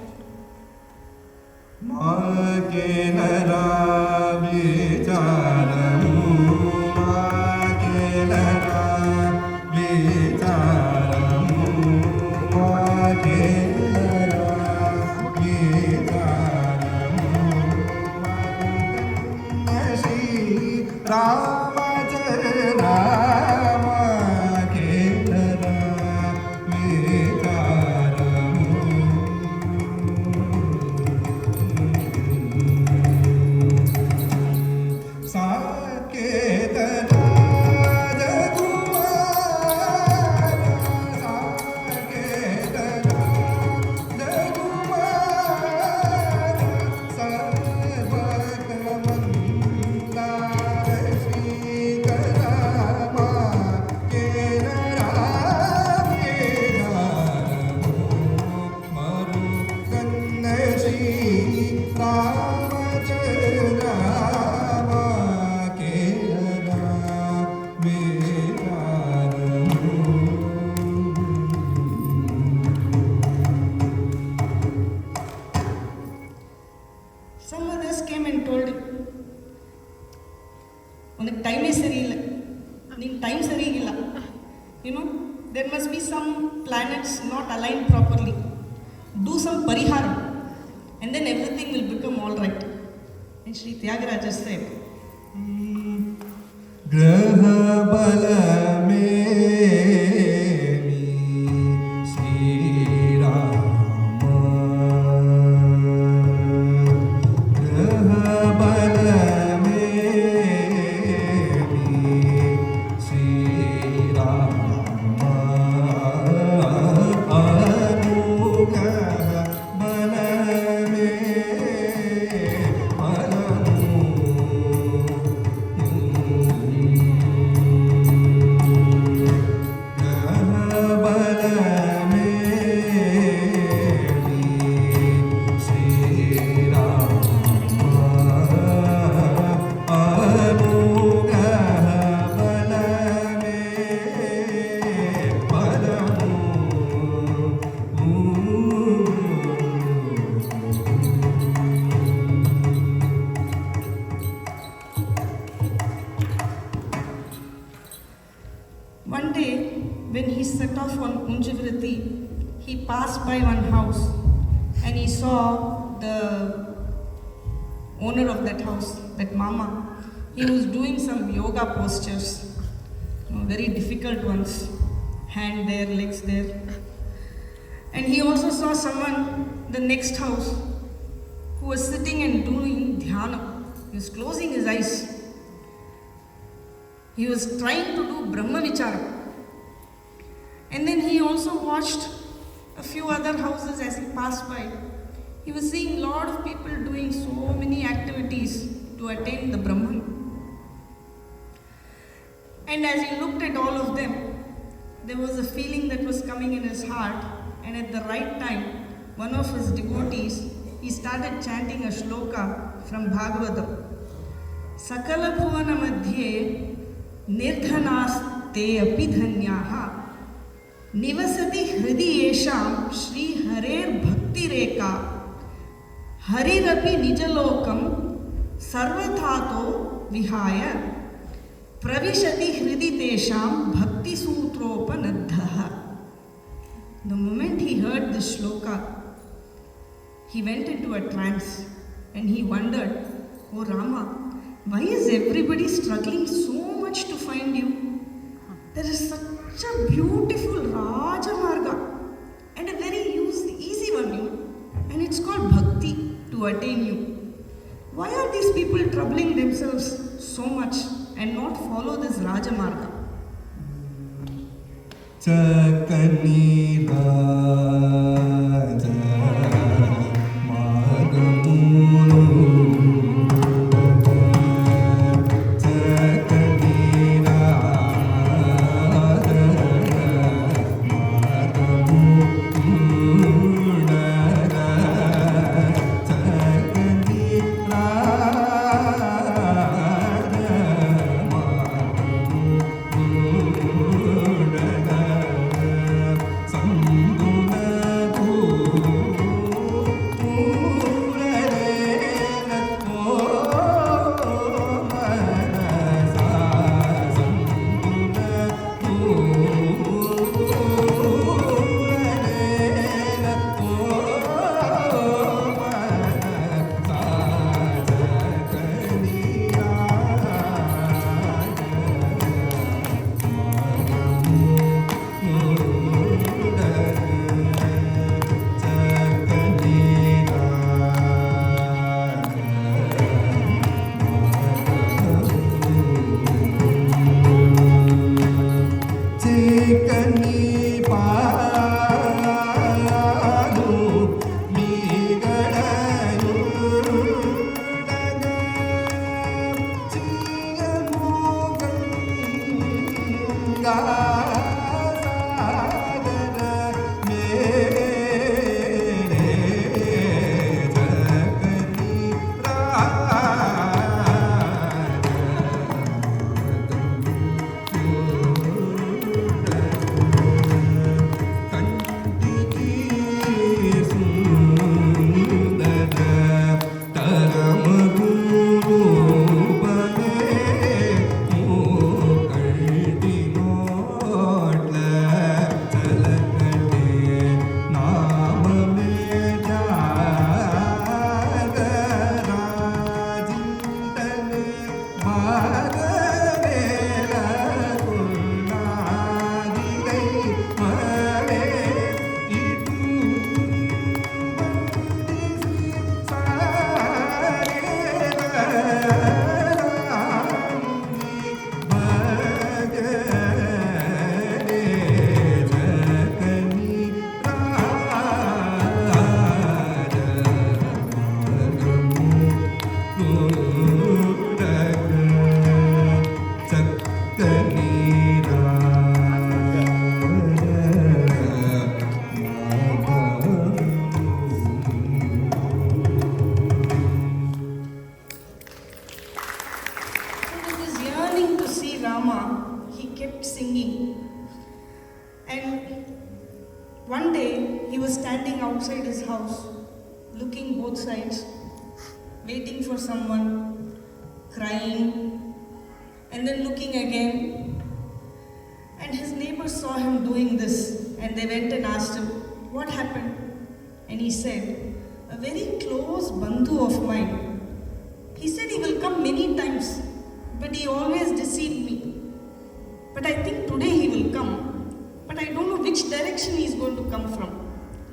Some others came and told him, உனக்கு டைமே சரியில்லை, நீ time சரியில்லை. There must be some planets not aligned properly. Do some pariharam and then everything will become all right. And Sri Tyagaraja said, Graha balame Sri Rama, Graha balame Sri Rama, Anugraha balame one day when he set off on Unjivriti, he passed by one house and he saw the owner of that house, that mama. He was doing some yoga postures, very difficult ones, hand there, legs there. And he also saw someone, the next house, who was sitting and doing dhyana. He was closing his eyes. He was trying to do Brahma Vichara. And then he also watched a few other houses as he passed by. He was seeing a lot of people doing so many activities to attain the Brahman. And as he looked at all of them, there was a feeling that was coming in his heart. And at the right time, one of his devotees, he started chanting a shloka from Bhagavatam. Sakala bhuvana madhye निर्धनास्ते अपि धन्याः निवसति हृदि येषां श्री हरेर भक्तिरेका हरिरपि निजलोकं सर्वथातो विहाय प्रविशति हृदि तेषां भक्तिसूत्रोपनद्धः. The moment he heard this shloka, he went into a trance and he wondered, "Oh Rama, why is everybody struggling so much to find you? There is such a beautiful Rajamarga and a very easy one, and it's called bhakti to attain you. Why are these people troubling themselves so much and not follow this Rajamarga?" Chakani Raja Margamunu With his yearning to see Rama, he kept singing. And one day he was standing outside his house, looking both sides, waiting for someone, crying, and then looking again. And his neighbors saw him doing this, and they went and asked him, "What happened?" And he said, "A very close bandhu of mine. He said he will come many times, but he always deceived me. But I think today he will come, but I don't know which direction he is going to come from.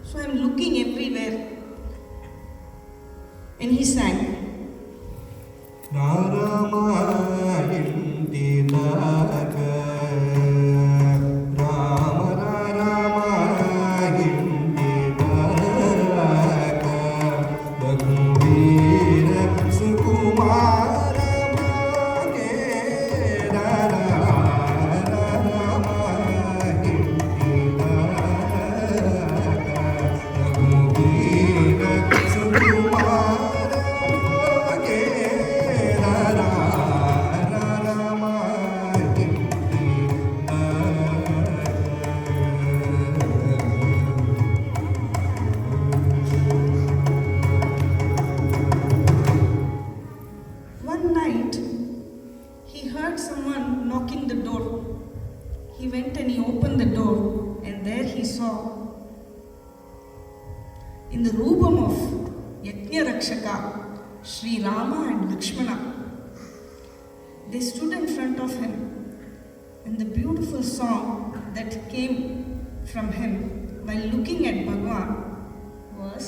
So I am looking everywhere." And he sang. One night, he heard someone knocking the door. He went and he opened the door, and there he saw, in the roopam of Yajna Rakshaka, Sri Rama and Lakshmana. They stood in front of him, and the beautiful song that came from him while looking at Bhagwan was,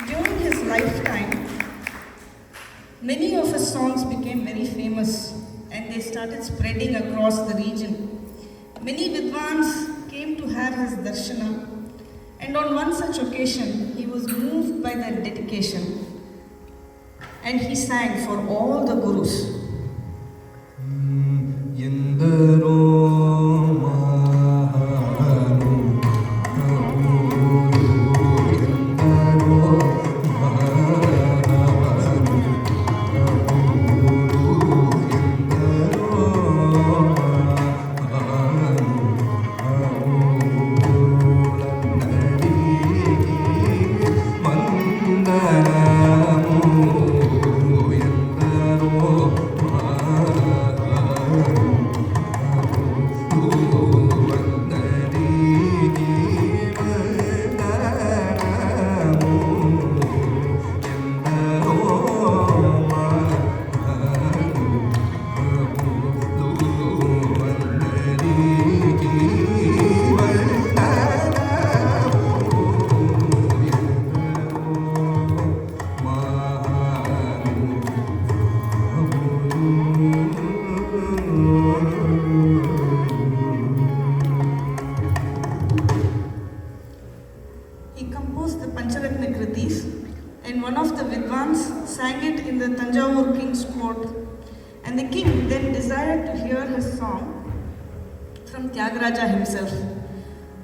during his lifetime, many of his songs became very famous and they started spreading across the region. Many Vidwans came to have his darshana, and on one such occasion, he was moved by their dedication and he sang for all the gurus. ಎಂದರೋ ಮಹಾನು ಎಂದರೋ kritis, and one of the Vidwans sang it in the Tanjavur king's court. And the king then desired to hear his song from Tyagaraja himself.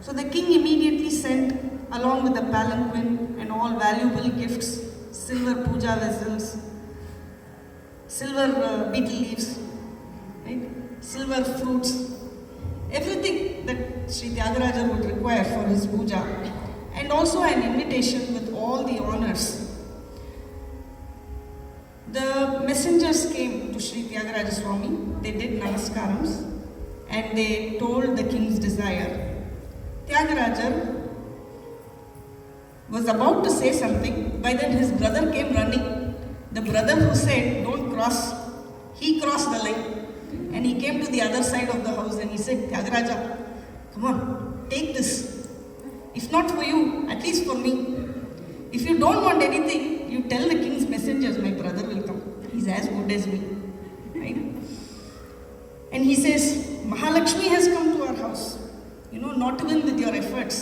So the king immediately sent, along with the palanquin and all valuable gifts, silver puja vessels, silver betel leaves, right? Silver fruits, everything that Sri Tyagaraja would require for his puja, and also an invitation with all the honors. The messengers came to Sri Tyagaraja Swami, they did namaskarams, and they told the king's desire. Tyagaraja was about to say something, by then his brother came running. The brother who said, "Don't cross," he crossed the line, and he came to the other side of the house and he said, "Tyagaraja, come on, take this. If not for you, at least for me. If you don't want anything, you tell the king's messengers, my brother will come. He's as good as me." Right? And he says, "Mahalakshmi has come to our house, not even with your efforts.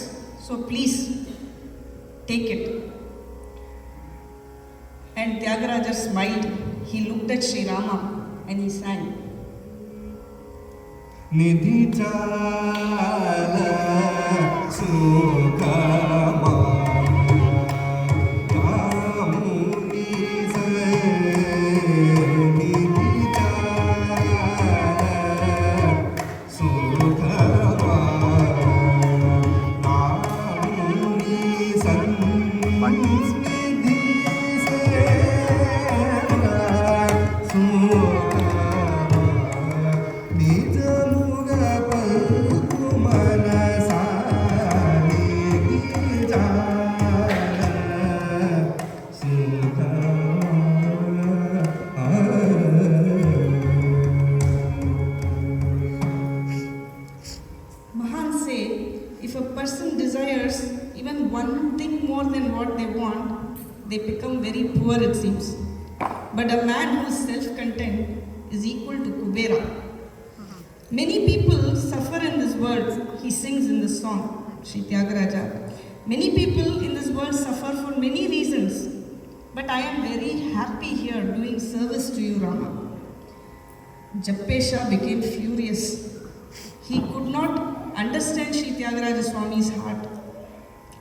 So please, take it." And Tyagaraja smiled. He looked at Sri Rama and he sang. Nidhi chala sukama kamuni se nidhi chala sukama kamuni san nidhi se sukama nijamuga palkumana sani Mahans say, if a person desires even one thing more than what they want, they become very poor, it seems. But a man who is self-content is equal to Kubera. Many people suffer in this world, he sings in the song, Sri Tyagaraja. Many people in this world suffer for many reasons, but I am very happy here doing service to you, Rama. Jappesha became furious. He could not understand Sri Tyagaraja Swami's heart.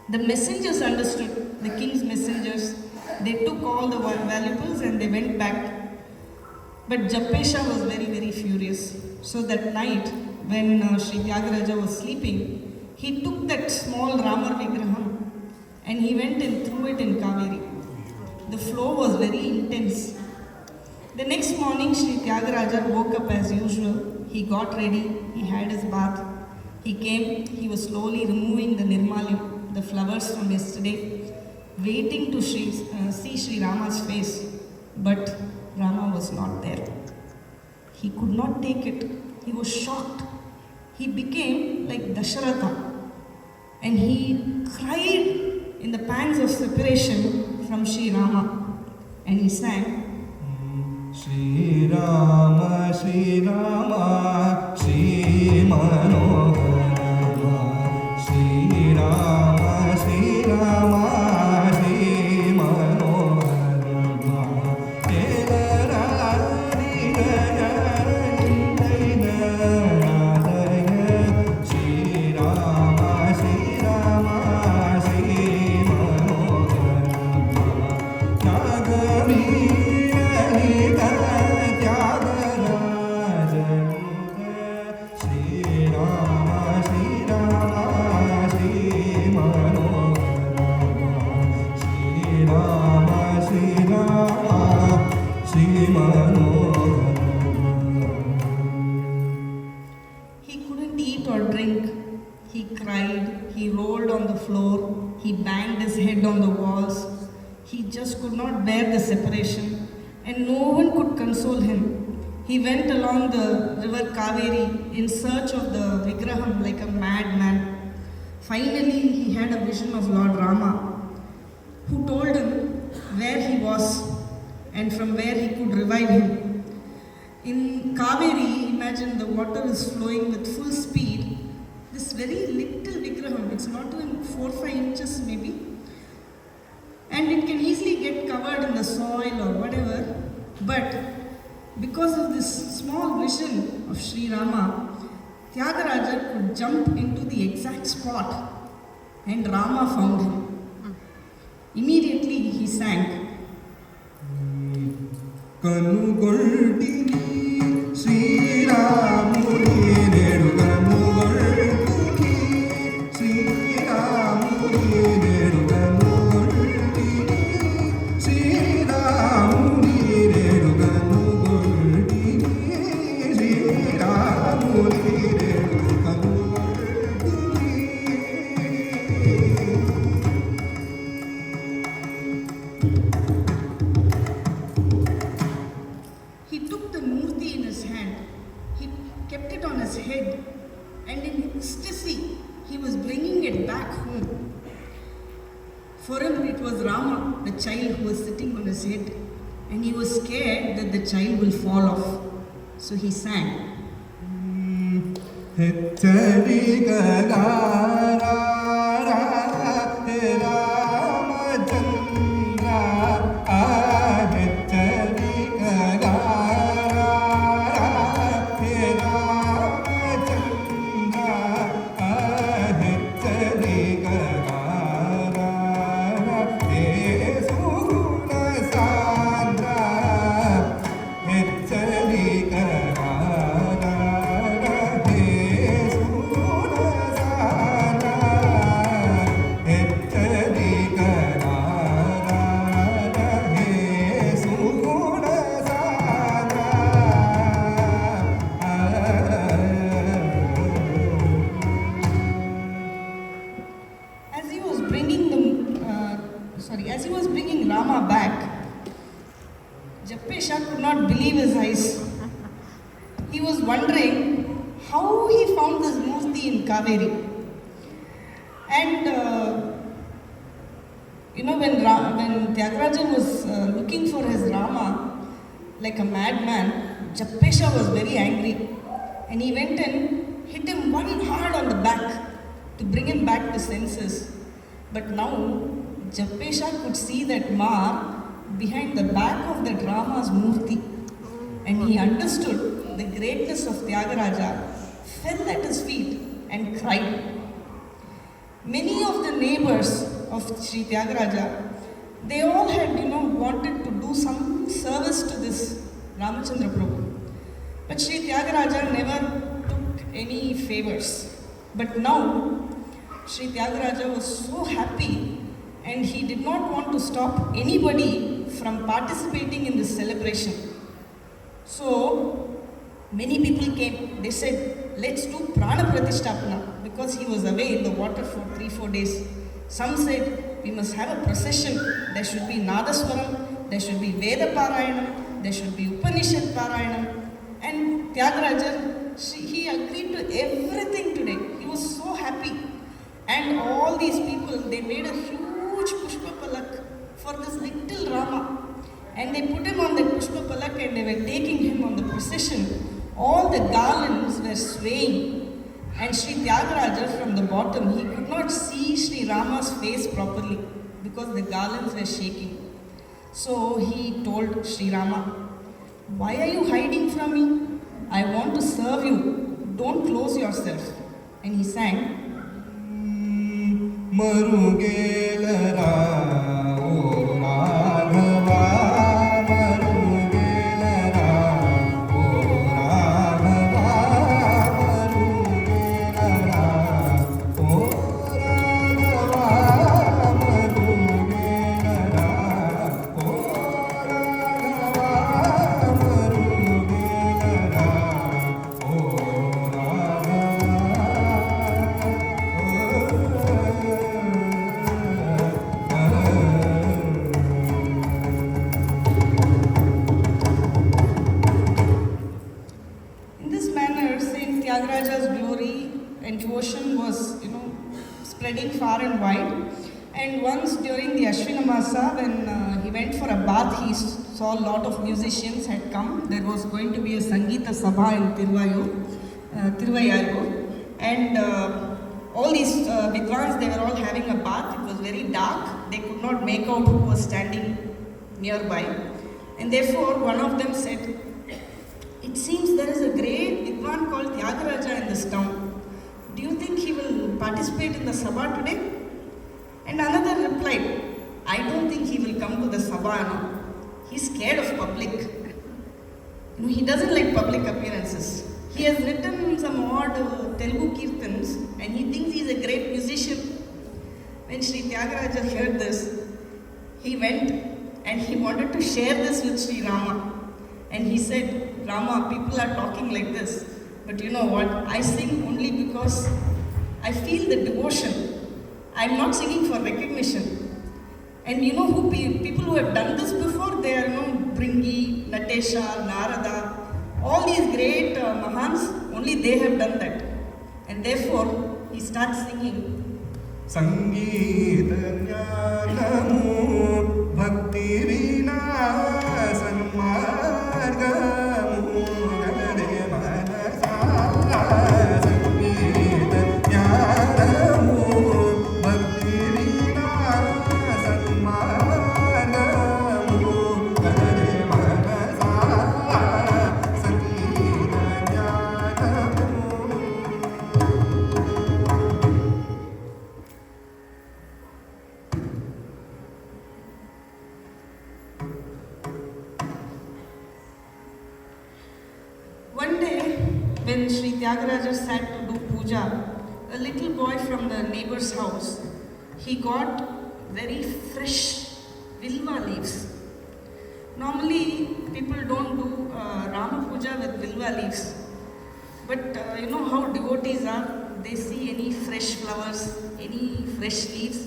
The messengers understood, the king's messengers. They took all the valuables and they went back. But Jappesha was very, very furious. So that night, when Sri Tyagaraja was sleeping, he took that small Ramar Vigraham and he went and threw it in Kaveri. The flow was very intense. The next morning, Sri Tyagaraja woke up as usual. He got ready, he had his bath. He came, he was slowly removing the Nirmalyam, the flowers from yesterday, waiting to see Sri Rama's face. But Rama was not there. He could not take it. He was shocked. He became like Dasharatha. And he cried in the pangs of separation from Sri Rama. And he sang, Shri Rama, Shri Rama, Shri Manohara, Shri Rama, Shri Rama, Shri Manohara, Tera Radhaya, Shri Rama, Shri Rama, Shri Manohara, Nagami. he couldn't eat or drink. He cried, he rolled on the floor, he banged his head on the walls. He just could not bear the separation, and no one could console him. He went along the river Kaveri in search of the Vigraham like a madman. Finally, he had a vision of Lord Rama, who told him where he was and from where he could revive him. In Kaveri, imagine the water is flowing with full speed. This very little Vigraham, it's not even 4-5 inches maybe. the soil or whatever, but because of this small vision of Sri Rama, Tyagaraja could jump into the exact spot and Rama found him. Immediately he sang. ಕನುಗೊಳ್ಳಿನಿ ಶ್ರೀರಾಮುನಿ ನೇಡು ಕನುಗೊಳ್ಳಿನಿ ಶ್ರೀರಾಮುನಿ ನೇಡು ಕನುಗೊಳ್ಳಿನಿ ಶ್ರೀರಾಮುನಿ ನೇಡು ಕನುಗೊಳ್ಳಿನಿ ಶ್ರೀರಾಮುನಿ ನೇಡು ಕನುಗೊಳ್ಳಿನಿ. He took the murti in his hand, he kept it on his head, and in ecstasy, he was bringing it back home. For him, it was Rama, the child who was sitting on his head, and he was scared that the child will fall off. So he sang. ಹೆಚ್ಚರಿಗಗಾರ Ramachandra As he was bringing Rama back, Jappesha could not believe his eyes. He was wondering how he found this murti in Kaveri. And when Tyagarajan was looking for his Rama like a madman, Jappesha was very angry, and he went and hit him one hard on the back to bring him back to senses. But now Jappesha could see that mark behind the back of that Rama's murti, and he understood the greatness of Tyagaraja, fell at his feet and cried. Many of the neighbors of Sri Tyagaraja, they all had wanted to do some service to this Ramachandra Prabhu, but Sri Tyagaraja never took any favors. But now Sri Tyagaraja was so happy, and he did not want to stop anybody from participating in this celebration. So many people came. They said, let's do Prana Pratishtapana, because he was away in the water for 3-4 days. Some said, we must have a procession. There should be Nadaswaram, there should be Veda Parayanam, there should be Upanishad Parayanam. And Tyagaraja, he agreed to everything today. He was so happy. And all these people, they made a huge Pushpa Palak for this little Rama. And they put him on the Pushpa Palak and they were taking him on the procession. All the garlands were swaying. And Sri Tyagaraja from the bottom, he could not see Sri Rama's face properly because the garlands were shaking. So he told Sri Rama, why are you hiding from me? I want to serve you. Don't close yourself. And he sang, ಮರುಗೇಲರಾ O Raghava ಮರುಗೇಲರಾ O Raghava ಮರುಗೇಲರಾ O Raghava ಮರುಗೇಲರಾ O Raghava ಮರುಗೇಲರಾ O Tyagaraja's glory and devotion was, spreading far and wide. And once during the Ashwina Masa, when he went for a bath, he saw a lot of musicians had come. There was going to be a Sangeeta Sabha in Tiruvayur. And all these Vidwans, they were all having a bath. It was very dark. They could not make out who was standing nearby. And therefore, one of them said, "It seems there is a great Vidwan called Tyagaraja in this town. Do you think he will participate in the Sabha today?" And another replied, "I don't think he will come to the Sabha. No. He's scared of public. He doesn't like public appearances. He has written some odd Telugu kirtans and he thinks he's a great musician." When Sri Tyagaraja heard this, he went and he wanted to share this with Sri Rama. And he said, "Rama, people are talking like this, but you know what? I sing only because I feel the devotion. I'm not singing for recognition." And you know who people who have done this before? They are Bringi, Natesha, Narada, all these great Mahans, only they have done that. And therefore, he starts singing. సంగీత జ్ఞానము భక్తి వినా సన్మార్గము గదే మనసా సంగీత జ్ఞానము భక్తి వినా సన్మార్గము గదే మనసా సంగీత జ్ఞానము. One day, when Sri Tyagaraja sat to do puja, a little boy from the neighbor's house, he got very fresh vilva leaves. Normally, people don't do Rama puja with vilva leaves. But you know how devotees are, they see any fresh flowers, any fresh leaves,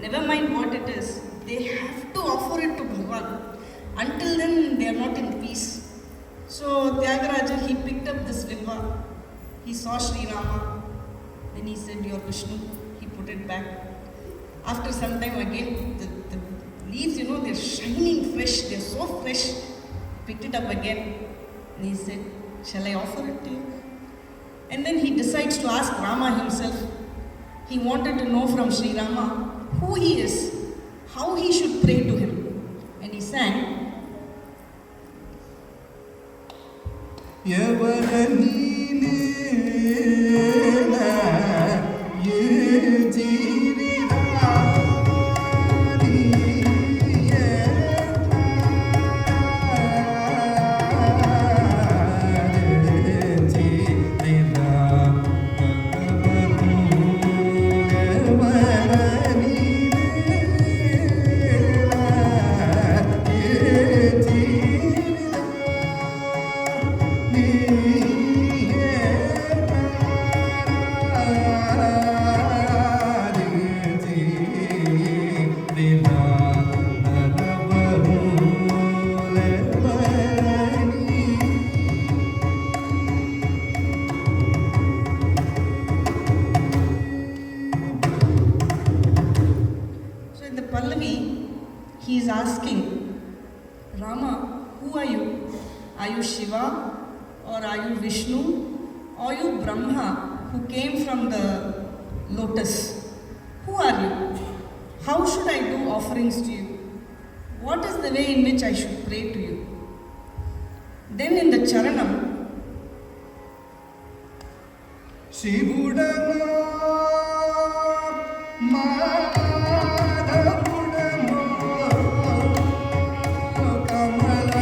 never mind what it is, they have to offer it to Bhagavan. Until then, they are not in peace. So Tyagaraja, he picked up this vilva. He saw Sri Rama. Then he said, "You're Vishnu." He put it back. After some time again, the leaves, they're shining fresh. They're so fresh. Picked it up again. And he said, "Shall I offer it to you?" And then he decides to ask Rama himself. He wanted to know from Sri Rama who he is, how he should pray to him. And he sang, ఎవరనీలేనా A జీవితాని Jeevitha so in the Pallavi, he is asking, "Rama, who are you? Are you Shiva? Or are you Vishnu? Or you Brahma who came from the lotus? Who are you? How should I do offerings to you? What is the way in which I should pray to you?" Then in the Charanam, శివుడనో మాధవుడనో కమలబరుడనో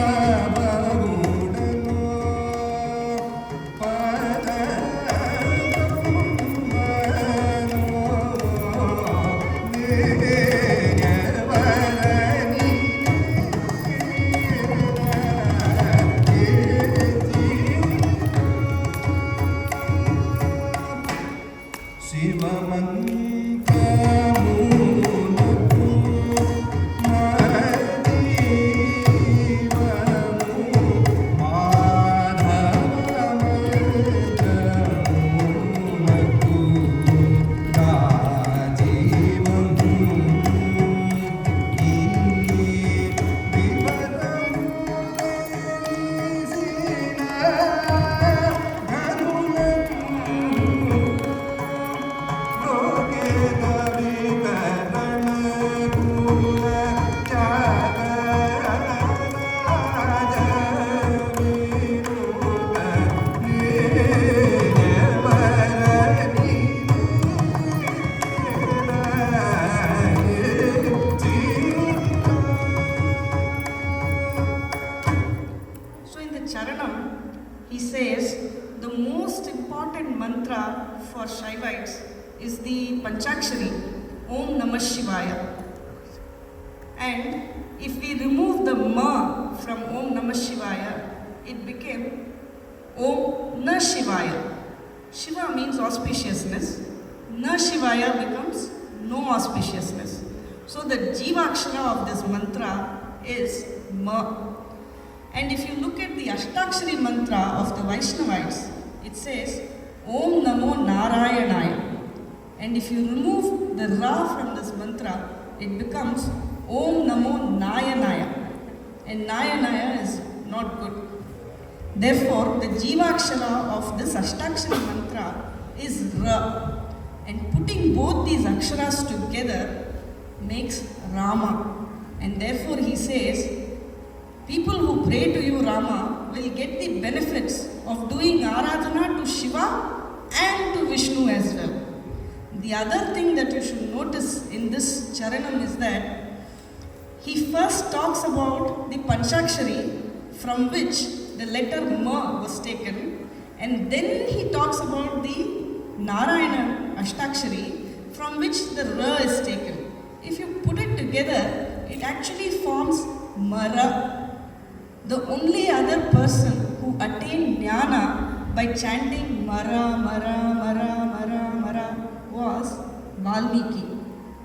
పదకమలనో దేవరని Shiva important mantra for Shaivites is the Panchakshari, Om Namah Shivaya. And if we remove the Ma from Om Namah Shivaya, it became Om Na Shivaya. Shiva means auspiciousness. Na Shivaya becomes no auspiciousness. So the Jivakshara of this mantra is Ma. And if you look at the Ashtakshari mantra of the Vaishnavites, it says Om Namo Narayanaya. And if you remove the Ra from this mantra, it becomes Om Namo Nayanaya. And Nayanaya is not good. Therefore, the Jivakshara of this Ashtakshari mantra is Ra. And putting both these aksharas together makes Rama. And therefore he says, people who pray to you, Rama, will get the benefits of doing Aradhana to Shiva and to Vishnu as well. The other thing that you should notice in this charanam is that he first talks about the Panchakshari from which the letter Ma was taken, and then he talks about the Narayana Ashtakshari from which the Ra is taken. If you put it together, it actually forms Mara. The only other person who attained jnana by chanting Mara, Mara, Mara, Mara, Mara was Valmiki.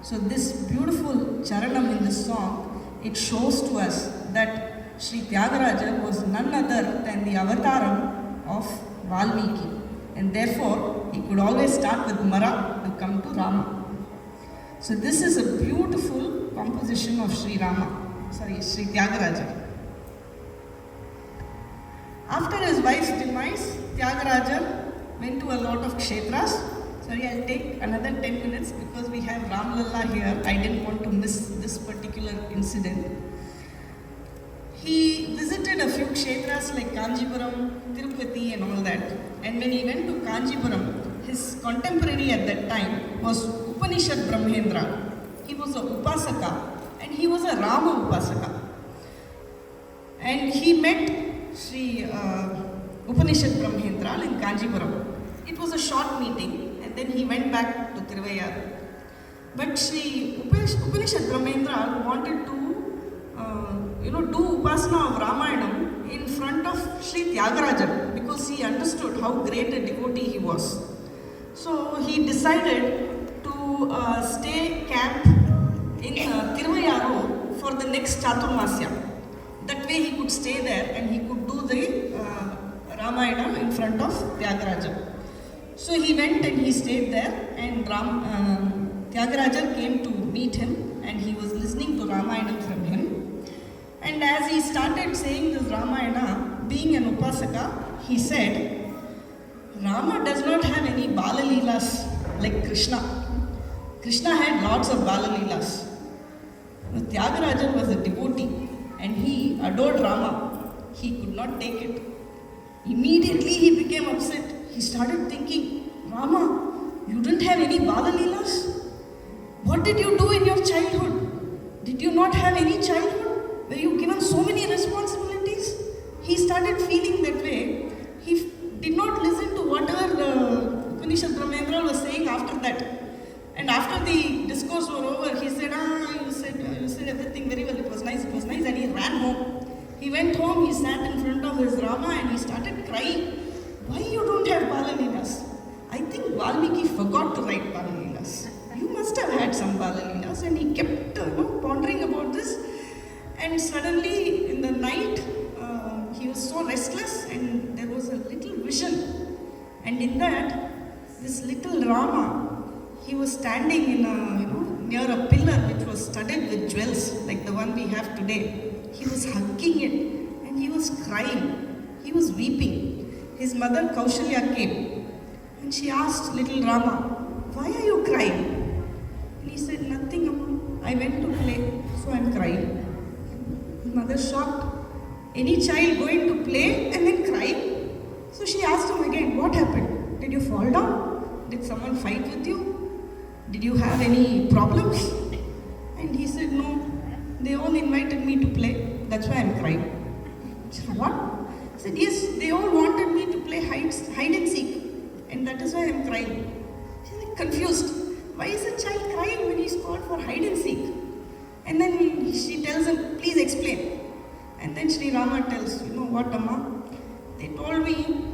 So this beautiful charanam in this song, it shows to us that Sri Tyagaraja was none other than the avataram of Valmiki. And therefore, he could always start with Mara to come to Rama. So this is a beautiful composition of Sri Tyagaraja. After his wife's demise, Tyagaraja went to a lot of kshetras. Sorry, I'll take another 10 minutes because we have Ram Lalla here. I didn't want to miss this particular incident. He visited a few kshetras like Kanjipuram, Tirupati and all that. And when he went to Kanjipuram, his contemporary at that time was Upanishad Brahmendra. He was a Upasaka and he was a Rama Upasaka. And he met Sri Upanishad Brahmendra in Kanjipuram. It was a short meeting and then he went back to Tiruvayar. But Sri Upanishad Brahmendra wanted to do Upasana of Ramayana in front of Sri Tyagaraja because he understood how great a devotee he was. So he decided to stay camp in Tiruvayar for the next Chaturmasya. That way he could stay there and he could do the Ramayana in front of Tyagaraja. So he went and he stayed there and Tyagaraja came to meet him and he was listening to Ramayana from him. And as he started saying this Ramayana, being an Upasaka, he said, Rama does not have any Bala Leelas like Krishna. Krishna had lots of Bala Leelas. But Tyagaraja was a devotee and he adored Rama. He could not take it. Immediately he became upset. He started thinking, Rama, you didn't have any Bala Leelas? What did you do in your childhood? Did you not have any childhood? Were you given so many responsibilities? He started feeling that way. He did not listen to whatever Upanishad Brahmendra was saying after that. And after the discourse was over, he said, you said everything very well, it was nice, and he ran home. He went home, he sat in front of his Rama and he started crying. Why you don't have Bala Leelas? I think Valmiki forgot to write Bala Leelas. You must have had some Bala Leelas. And he kept pondering about this. And suddenly in the night, he was so restless and there was a little vision. And in that, this little Rama, he was standing in near a pillar which was studded with jewels like the one we have today. He was hugging it and he was crying. He was weeping. His mother Kaushalya came and she asked little Rama, why are you crying? And he said, nothing, Amma. I went to play, so I'm crying. His mother shocked. Any child going to play and then crying? So she asked him again, what happened? Did you fall down? Did someone fight with you? Did you have any problems? And he said, no. They all invited me to play. That's why I'm crying. She said, what? I said, yes, they all wanted me to play hide and seek. and that is why I'm crying. She's like confused. Why is a child crying when he's called for hide and seek? And then she tells him, please explain. And then Sri Rama tells, you know what, Amma? They told me,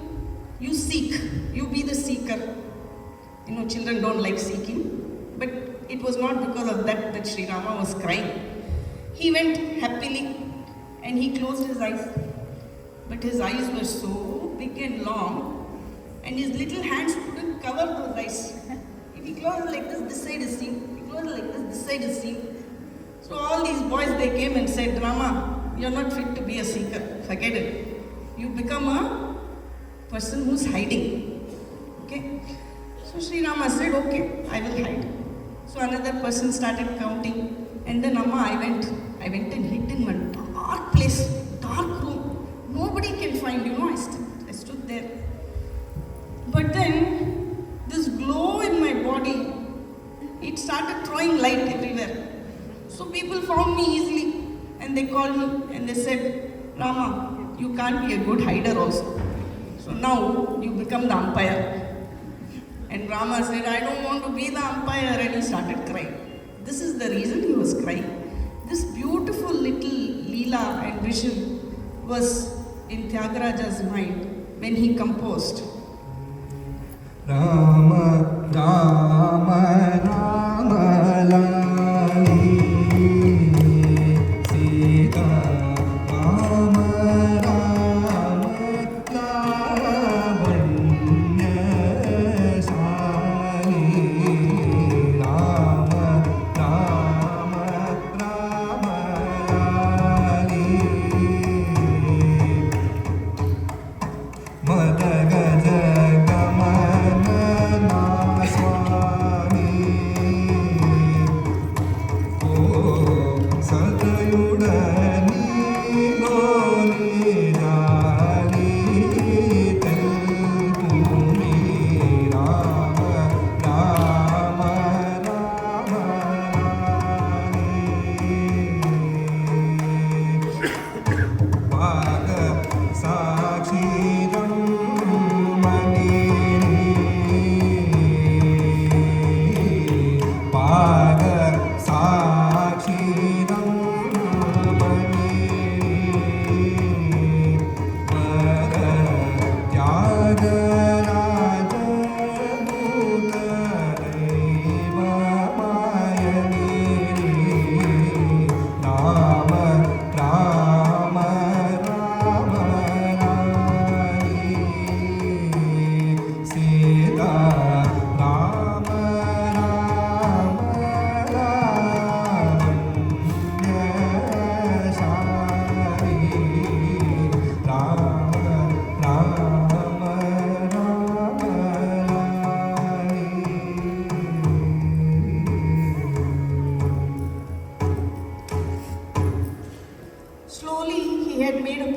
you seek, you be the seeker. You know, children don't like seeking, but it was not because of that that Sri Rama was crying. He went happily and he closed his eyes. But his eyes were so big and long, and his little hands couldn't cover those eyes. If he closed like this side is seen. If he closed like this side is seen. So all these boys, they came and said, Rama, you're not fit to be a seeker. Forget it. You become a person who's hiding. Okay? So Sri Rama said, okay, I will hide. So another person started counting, and then Amma, I went and hid in one dark place, dark room. Nobody can find, you know, I stood there. But then, this glow in my body, it started throwing light everywhere. So people found me easily, and they called me, and they said, Rama, you can't be a good hider also. So now, you become the umpire. And Rama said, I don't want to be the umpire, and he started crying. This is the reason he was crying. This beautiful little Leela and vision was in Tyagaraja's mind when he composed. Rama, Rama, Rama, Lali, Sita, Rama, Rama, Lavanya, Sali, Rama, Rama, Rama, Lali. Madagaja Gamana Swami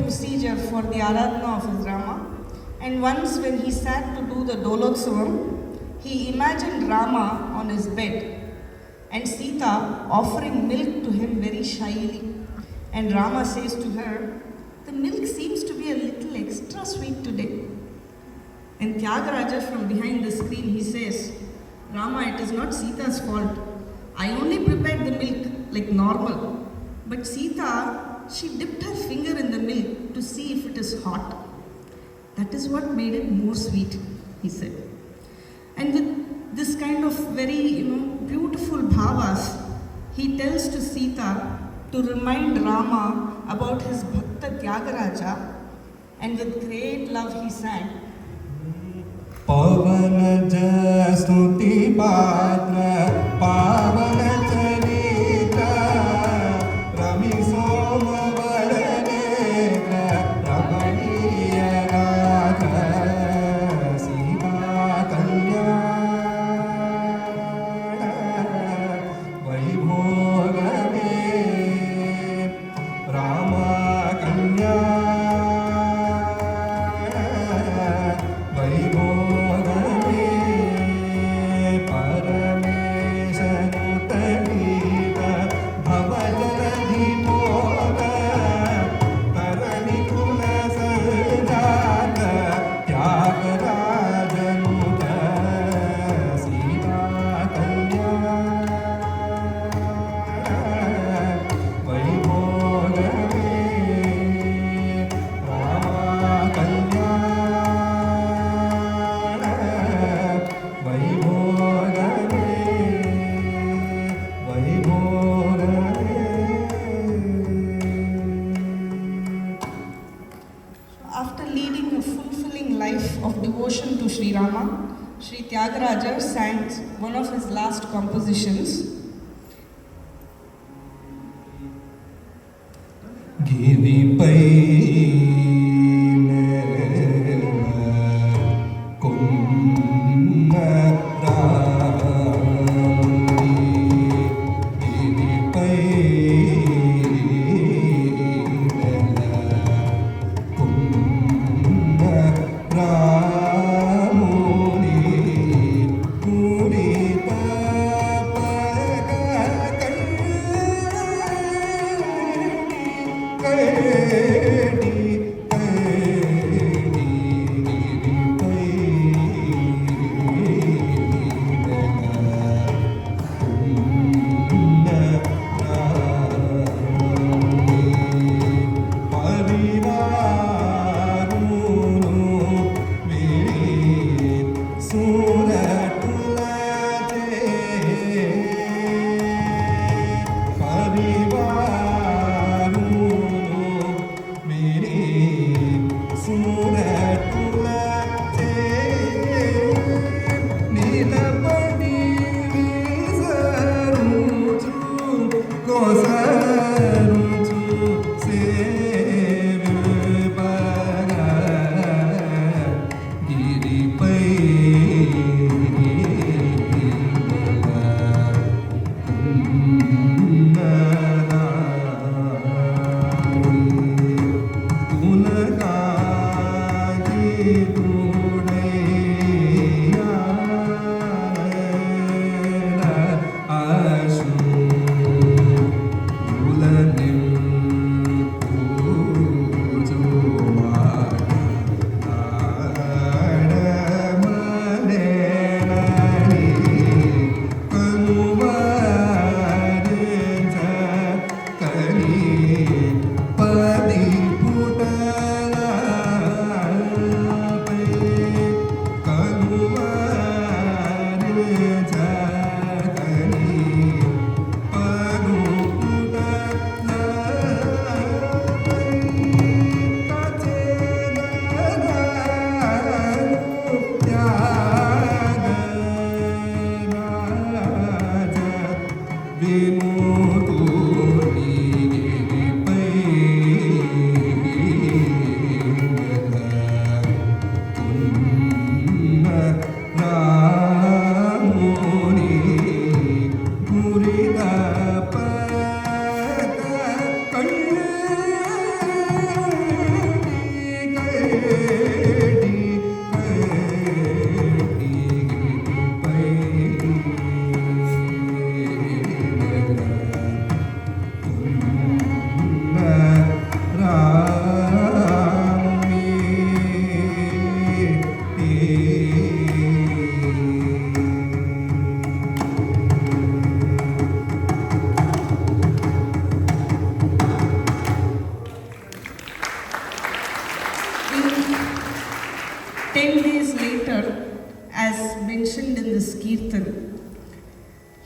procedure for the Aradhana of his Rama. And once when he sat to do the Dolotsavam, he imagined Rama on his bed and Sita offering milk to him very shyly. And Rama says to her, "The milk seems to be a little extra sweet today." And Tyagaraja from behind the screen, he says, "Rama, it is not Sita's fault. I only prepared the milk like normal. But Sita, she dipped her finger in the milk to see if it is hot. That is what made it more sweet," he said. And with this kind of very, beautiful bhavas, he tells to Sita to remind Rama about his Bhakta Tyagaraja, and with great love he sang, Pavan Stuti Patra Pavan Charita Rami Soma Varaneka Ramaniya Radha Sita Kalyana Vaibhogame Rama Kalyana Vaibhogame Parameshanute devotion to Sri Rama, Sri Tyagaraja sang one of his last compositions. గిరిపై కొన్న రాముని గిరిపై కొన్న రాముని పూరిత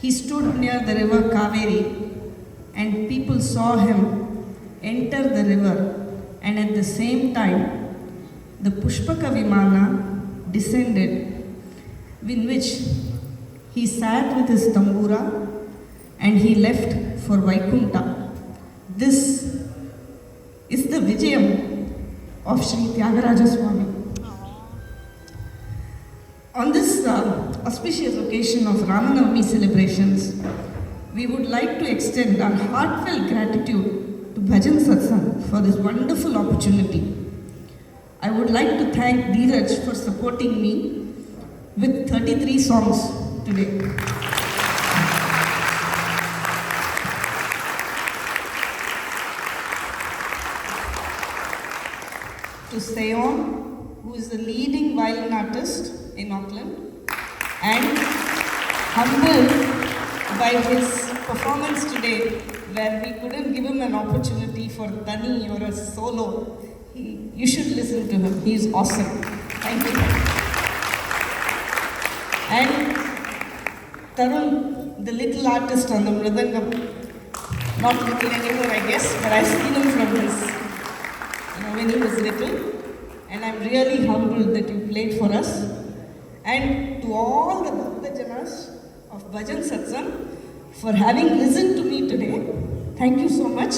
He stood near the river Kaveri and people saw him enter the river, and at the same time the Pushpaka Vimana descended, in which he sat with his tambura and he left for Vaikunta. This is the Vijayam of Sri Tyagaraja Swami. On this auspicious occasion of Ramanavami celebrations, we would like to extend our heartfelt gratitude to Bhajan Satsang for this wonderful opportunity. I would like to thank Dheeraj for supporting me with 33 songs today. To Seon, who is the leading violin artist in Auckland, and humbled by his performance today, where we couldn't give him an opportunity for Tani or a solo. You should listen to him. He is awesome. Thank you. And Tarun, the little artist on the Mridangam, not little anymore, I guess, but I've seen him from his, when he was little. and I'm really humbled that you played for us. And to all the Bhaktajanas of Bhajan Satsang for having listened to me today, thank you so much.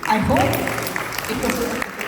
I hope it was